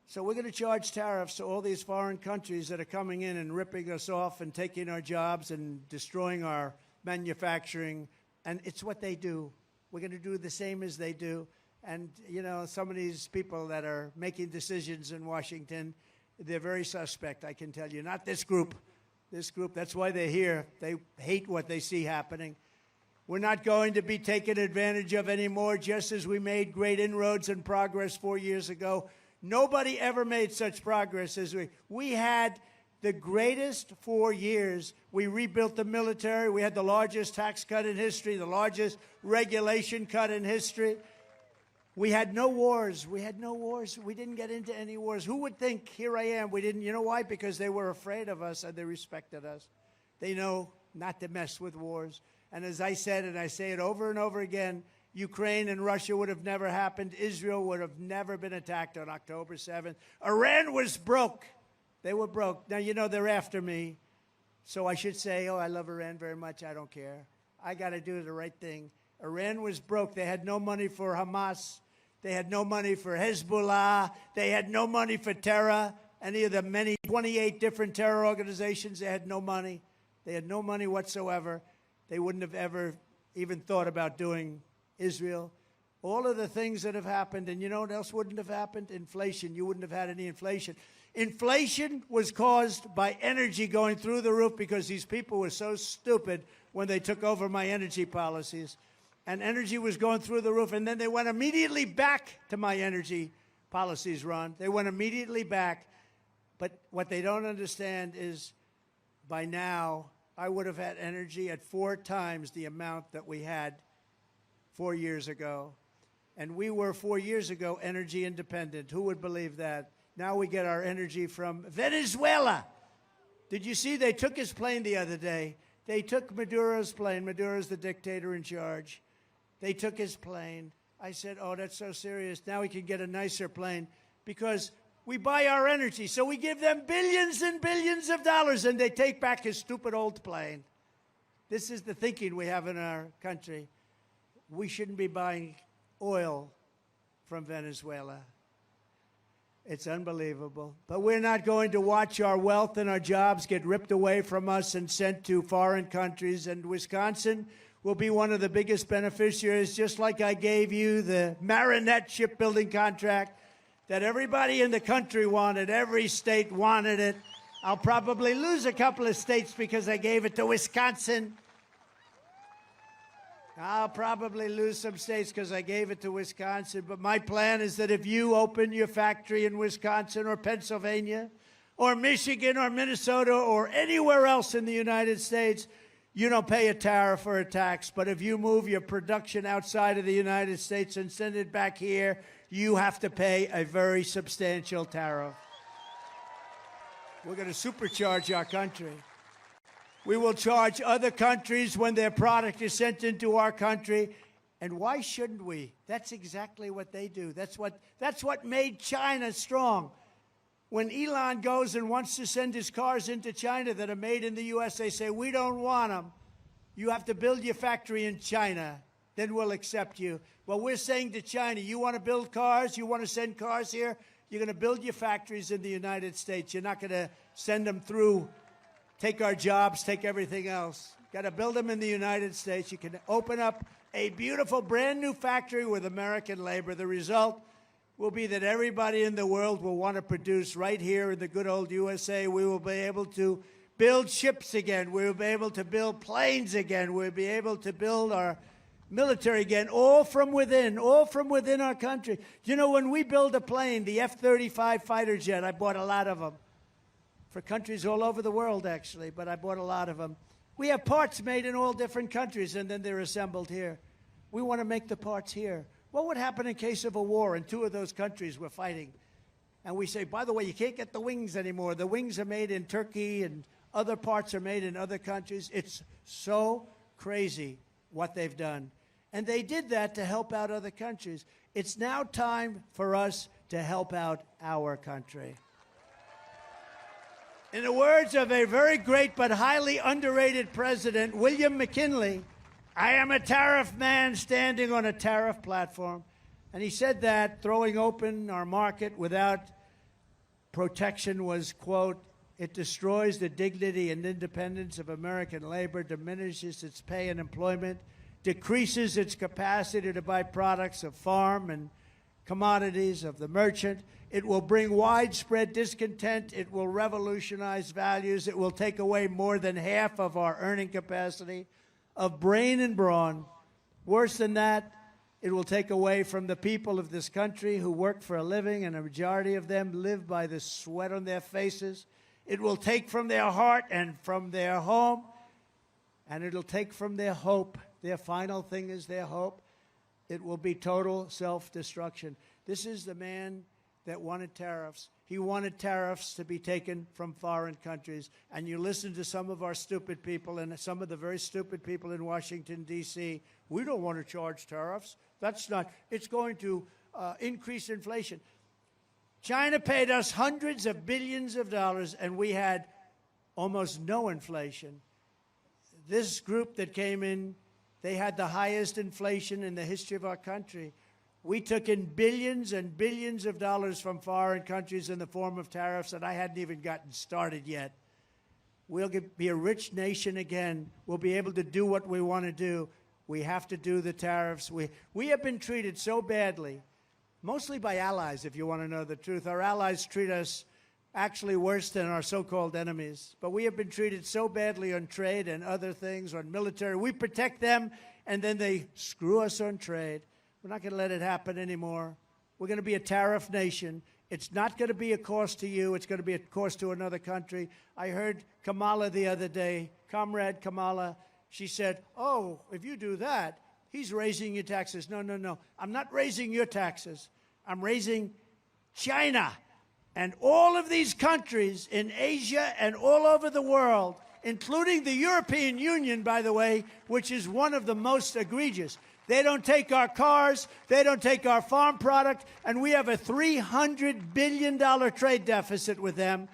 So we're going to charge tariffs to all these foreign countries that are coming in and ripping us off and taking our jobs and destroying our manufacturing. And it's what they do. We're going to do the same as they do. And, you know, some of these people that are making decisions in Washington, they're very suspect, I can tell you. Not this group. This group, that's why they're here. They hate what they see happening. We're not going to be taken advantage of anymore, just as we made great inroads and progress 4 years ago. Nobody ever made such progress as we had the greatest 4 years. We rebuilt the military. We had the largest tax cut in history, the largest regulation cut in history. We had no wars. We had no wars. We didn't get into any wars. Who would think, here I am, we didn't, you know why? Because they were afraid of us and they respected us. They know not to mess with wars. And as I said, and I say it over and over again, Ukraine and Russia would have never happened. Israel would have never been attacked on October 7th. Iran was broke. They were broke. Now, you know, they're after me. So I should say, oh, I love Iran very much. I don't care. I got to do the right thing. Iran was broke. They had no money for Hamas. They had no money for Hezbollah. They had no money for terror. Any of the many 28 different terror organizations, they had no money. They had no money whatsoever. They wouldn't have ever even thought about doing Israel. All of the things that have happened, and you know what else wouldn't have happened? Inflation. You wouldn't have had any inflation. Inflation was caused by energy going through the roof because these people were so stupid when they took over my energy policies. And energy was going through the roof, and then they went immediately back to my energy policies, Ron. They went immediately back. But what they don't understand is by now, I would have had energy at 4 times the amount that we had 4 years ago. And we were 4 years ago energy independent. Who would believe that? Now we get our energy from Venezuela. Did you see they took his plane the other day? They took Maduro's plane. Maduro's the dictator in charge. They took his plane. I said, oh, that's so serious. Now we can get a nicer plane because we buy our energy. So we give them billions and billions of dollars, and they take back his stupid old plane. This is the thinking we have in our country. We shouldn't be buying oil from Venezuela. It's unbelievable. But we're not going to watch our wealth and our jobs get ripped away from us and sent to foreign countries. And Wisconsin will be one of the biggest beneficiaries, just like I gave you the Marinette shipbuilding contract that everybody in the country wanted. Every state wanted it. I'll probably lose a couple of states because I gave it to Wisconsin. I'll probably lose some states because I gave it to Wisconsin. But my plan is that if you open your factory in Wisconsin or Pennsylvania or Michigan or Minnesota or anywhere else in the United States, you don't pay a tariff or a tax. But if you move your production outside of the United States and send it back here, you have to pay a very substantial tariff. We're going to supercharge our country. We will charge other countries when their product is sent into our country. And why shouldn't we? That's exactly what they do. That's what made China strong. When Elon goes and wants to send his cars into China that are made in the U.S., they say, we don't want them. You have to build your factory in China. then we'll accept you. Well, we're saying to China, you want to build cars? You want to send cars here? You're going to build your factories in the United States. You're not going to send them through, take our jobs, take everything else. Got to build them in the United States. You can open up a beautiful brand new factory with American labor. The result will be that everybody in the world will want to produce right here in the good old USA. We will be able to build ships again. We will be able to build planes again. We'll be able to build our military again, all from within our country. You know, when we build a plane, the F-35 fighter jet, I bought a lot of them for countries all over the world, actually, but I bought a lot of them. We have parts made in all different countries, and then they're assembled here. We want to make the parts here. What would happen in case of a war and two of those countries were fighting? And we say, by the way, you can't get the wings anymore. The wings are made in Turkey, and other parts are made in other countries. It's so crazy what they've done. And they did that to help out other countries. It's now time for us to help out our country. In the words of a very great but highly underrated president, William McKinley, I am a tariff man standing on a tariff platform. And he said that throwing open our market without protection was, quote, it destroys the dignity and independence of American labor, diminishes its pay and employment, decreases its capacity to buy products of farm and commodities of the merchant. It will bring widespread discontent. It will revolutionize values. It will take away more than half of our earning capacity of brain and brawn. Worse than that, it will take away from the people of this country who work for a living, and a majority of them live by the sweat on their faces. It will take from their heart and from their home, and it'll take from their hope. Their final thing is their hope. It will be total self-destruction. This is the man that wanted tariffs. He wanted tariffs to be taken from foreign countries. And you listen to some of our stupid people and some of the very stupid people in Washington, D.C. We don't want to charge tariffs. That's not, it's going to increase inflation. China paid us hundreds of billions of dollars, and we had almost no inflation. This group that came in, they had the highest inflation in the history of our country. We took in billions and billions of dollars from foreign countries in the form of tariffs, and I hadn't even gotten started yet. We'll be a rich nation again. We'll be able to do what we want to do. We have to do the tariffs. We have been treated so badly, mostly by allies, if you want to know the truth. Our allies treat us actually worse than our so-called enemies. But we have been treated so badly on trade and other things, on military. We protect them, and then they screw us on trade. We're not going to let it happen anymore. We're going to be a tariff nation. It's not going to be a cost to you. It's going to be a cost to another country. I heard Kamala the other day, Comrade Kamala, she said, oh, if you do that, he's raising your taxes. No, no, no. I'm not raising your taxes. I'm raising China and all of these countries in Asia and all over the world, including the European Union, by the way, which is one of the most egregious. They don't take our cars, they don't take our farm product, and we have a $300 billion trade deficit with them.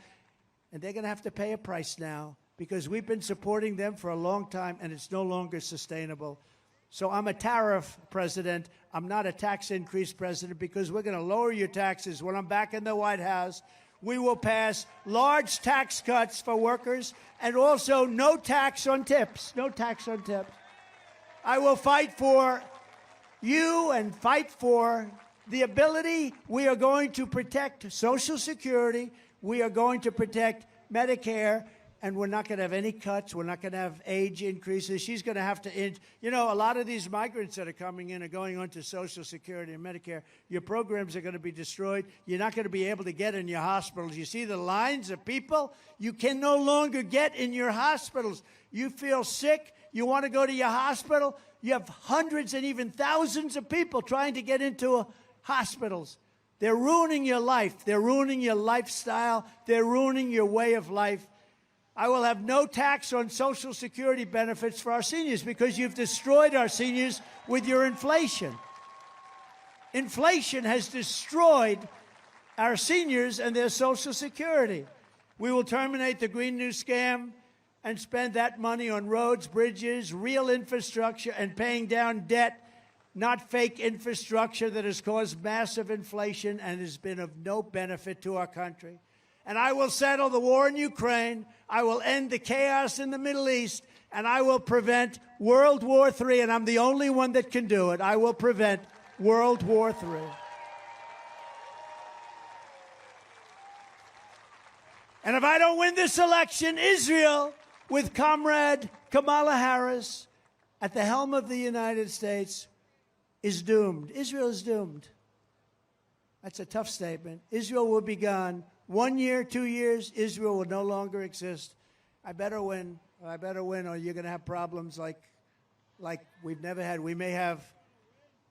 And they're going to have to pay a price now because we've been supporting them for a long time, and it's no longer sustainable. So I'm a tariff president. I'm not a tax increase president because we're going to lower your taxes. When I'm back in the White House, we will pass large tax cuts for workers and also no tax on tips. No tax on tips. I will fight for you and fight for the ability. We are going to protect Social Security. We are going to protect Medicare. And we're not going to have any cuts. We're not going to have age increases. She's going to have to, you know, a lot of these migrants that are coming in are going on to Social Security and Medicare. Your programs are going to be destroyed. You're not going to be able to get in your hospitals. You see the lines of people? You can no longer get in your hospitals. You feel sick. You want to go to your hospital. You have hundreds and even thousands of people trying to get into hospitals. They're ruining your life. They're ruining your lifestyle. They're ruining your way of life. I will have no tax on Social Security benefits for our seniors because you've destroyed our seniors with your inflation. Inflation has destroyed our seniors and their Social Security. We will terminate the Green New Scam and spend that money on roads, bridges, real infrastructure, and paying down debt not fake infrastructure that has caused massive inflation and has been of no benefit to our country. And I will settle the war in Ukraine. I will end the chaos in the Middle East. And I will prevent World War III. And I'm the only one that can do it. I will prevent World War III. And if I don't win this election, Israel, with Comrade Kamala Harris at the helm of the United States, is doomed. Israel is doomed. That's a tough statement. Israel will be gone. 1 year, 2 years, Israel will no longer exist. I better win. I better win, or you're going to have problems like we've never had. We may have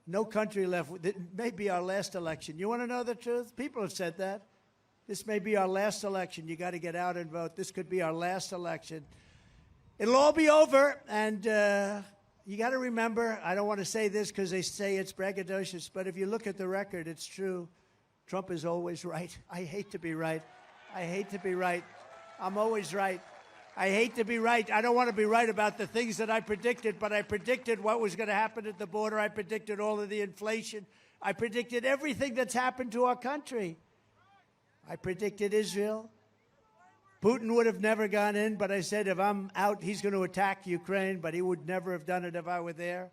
no country left. It may be our last election. You want to know the truth? People have said that. This may be our last election. You got to get out and vote. This could be our last election. It'll all be over, and you got to remember, I don't want to say this because they say it's braggadocious, but if you look at the record, it's true. Trump is always right. I hate to be right. I hate to be right. I'm always right. I hate to be right. I don't want to be right about the things that I predicted, but I predicted what was going to happen at the border. I predicted all of the inflation. I predicted everything that's happened to our country. I predicted Israel. Putin would have never gone in, but I said if I'm out, he's going to attack Ukraine, but he would never have done it if I were there.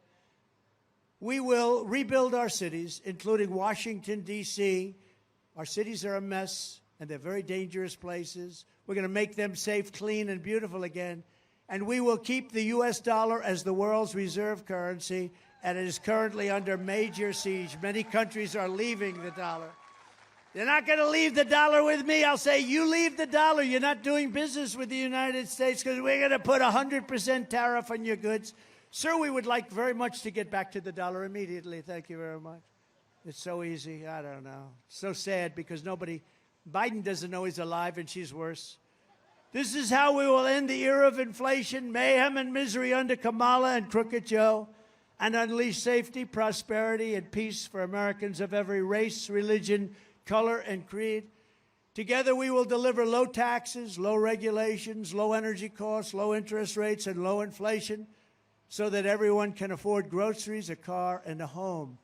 We will rebuild our cities, including Washington, D.C. Our cities are a mess, and they're very dangerous places. We're going to make them safe, clean, and beautiful again. And we will keep the U.S. dollar as the world's reserve currency, and it is currently under major siege. Many countries are leaving the dollar. They're not going to leave the dollar with me. I'll say, you leave the dollar. You're not doing business with the United States because we're going to put 100% tariff on your goods. Sir, we would like very much to get back to the dollar immediately. Thank you very much. It's so easy. I don't know. So sad because Biden doesn't know he's alive, and she's worse. This is how we will end the era of inflation, mayhem, and misery under Kamala and Crooked Joe, and unleash safety, prosperity, and peace for Americans of every race, religion, color, and creed. Together, we will deliver low taxes, low regulations, low energy costs, low interest rates, and low inflation so that everyone can afford groceries, a car, and a home.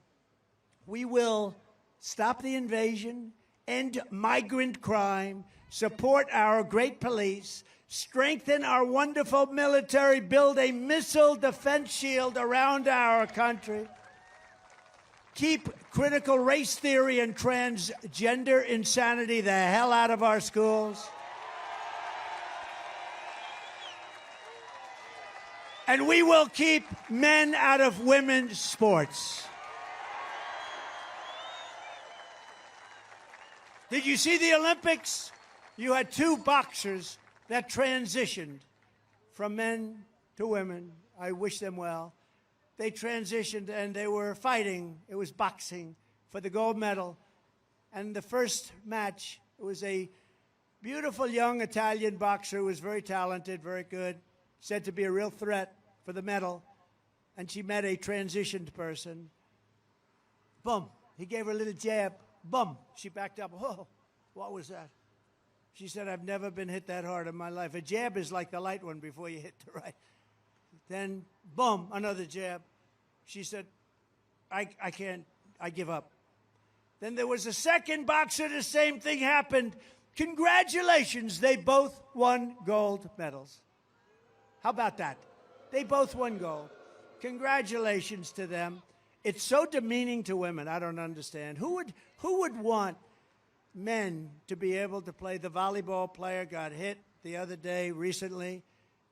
We will stop the invasion, end migrant crime, support our great police, strengthen our wonderful military, build a missile defense shield around our country, keep critical race theory and transgender insanity the hell out of our schools. And we will keep men out of women's sports. Did you see the Olympics? You had two boxers that transitioned from men to women. I wish them well. They transitioned and they were fighting. It was boxing for the gold medal. And the first match, it was a beautiful young Italian boxer who was very talented, very good, said to be a real threat for the medal. And she met a transitioned person. Boom. He gave her a little jab. Boom. She backed up. Oh, what was that? She said, I've never been hit that hard in my life. A jab is like the light one before you hit the right. Then, boom, another jab. She said, I can't, I give up. Then there was a second boxer, the same thing happened. Congratulations, they both won gold medals. How about that? They both won gold. Congratulations to them. It's so demeaning to women, I don't understand. Who would want men to be able to play? The volleyball player got hit the other day recently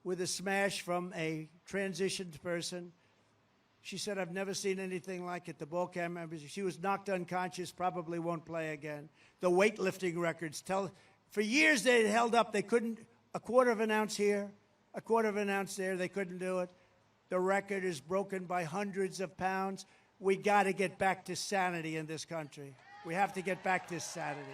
with a smash from a transitioned person. She said, I've never seen anything like it. The ball camera, she was knocked unconscious, probably won't play again. The weightlifting records for years they had held up. They couldn't, a quarter of an ounce here, a quarter of an ounce there, they couldn't do it. The record is broken by hundreds of pounds. We got to get back to sanity in this country. We have to get back to sanity.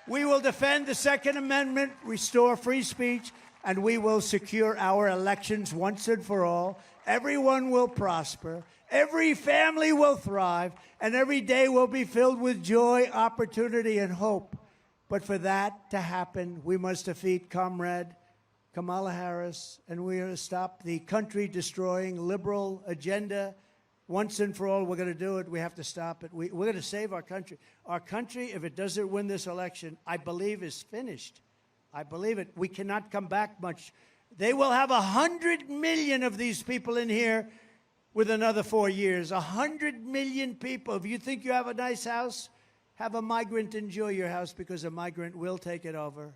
We will defend the Second Amendment, restore free speech, and we will secure our elections once and for all. Everyone will prosper. Every family will thrive. And every day will be filled with joy, opportunity, and hope. But for that to happen, we must defeat Comrade Kamala Harris, and we are to stop the country-destroying liberal agenda Once and for all, we're going to do it. We have to stop it. We're going to save our country. Our country, if it doesn't win this election, I believe is finished. I believe it. We cannot come back much. They will have 100 million of these people in here with another 4 years. 100 million people. If you think you have a nice house, have a migrant enjoy your house, because a migrant will take it over.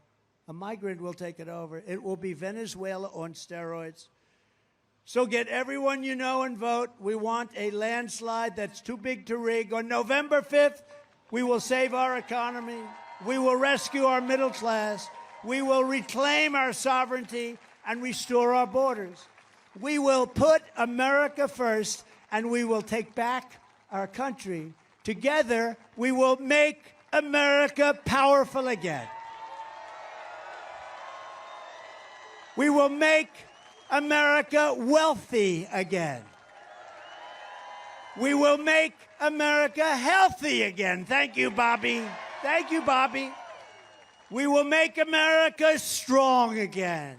A migrant will take it over. It will be Venezuela on steroids. So get everyone you know and vote. We want a landslide that's too big to rig. On November 5th, we will save our economy. We will rescue our middle class. We will reclaim our sovereignty and restore our borders. We will put America first, and we will take back our country. Together, we will make America powerful again. We will make America wealthy again. We will make America healthy again. Thank you, Bobby. Thank you, Bobby. We will make America strong again.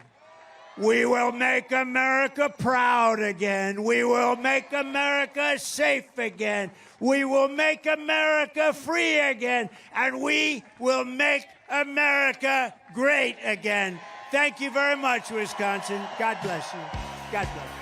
We will make America proud again. We will make America safe again. We will make America free again. And we will make America great again. Thank you very much, Wisconsin. God bless you. God bless you.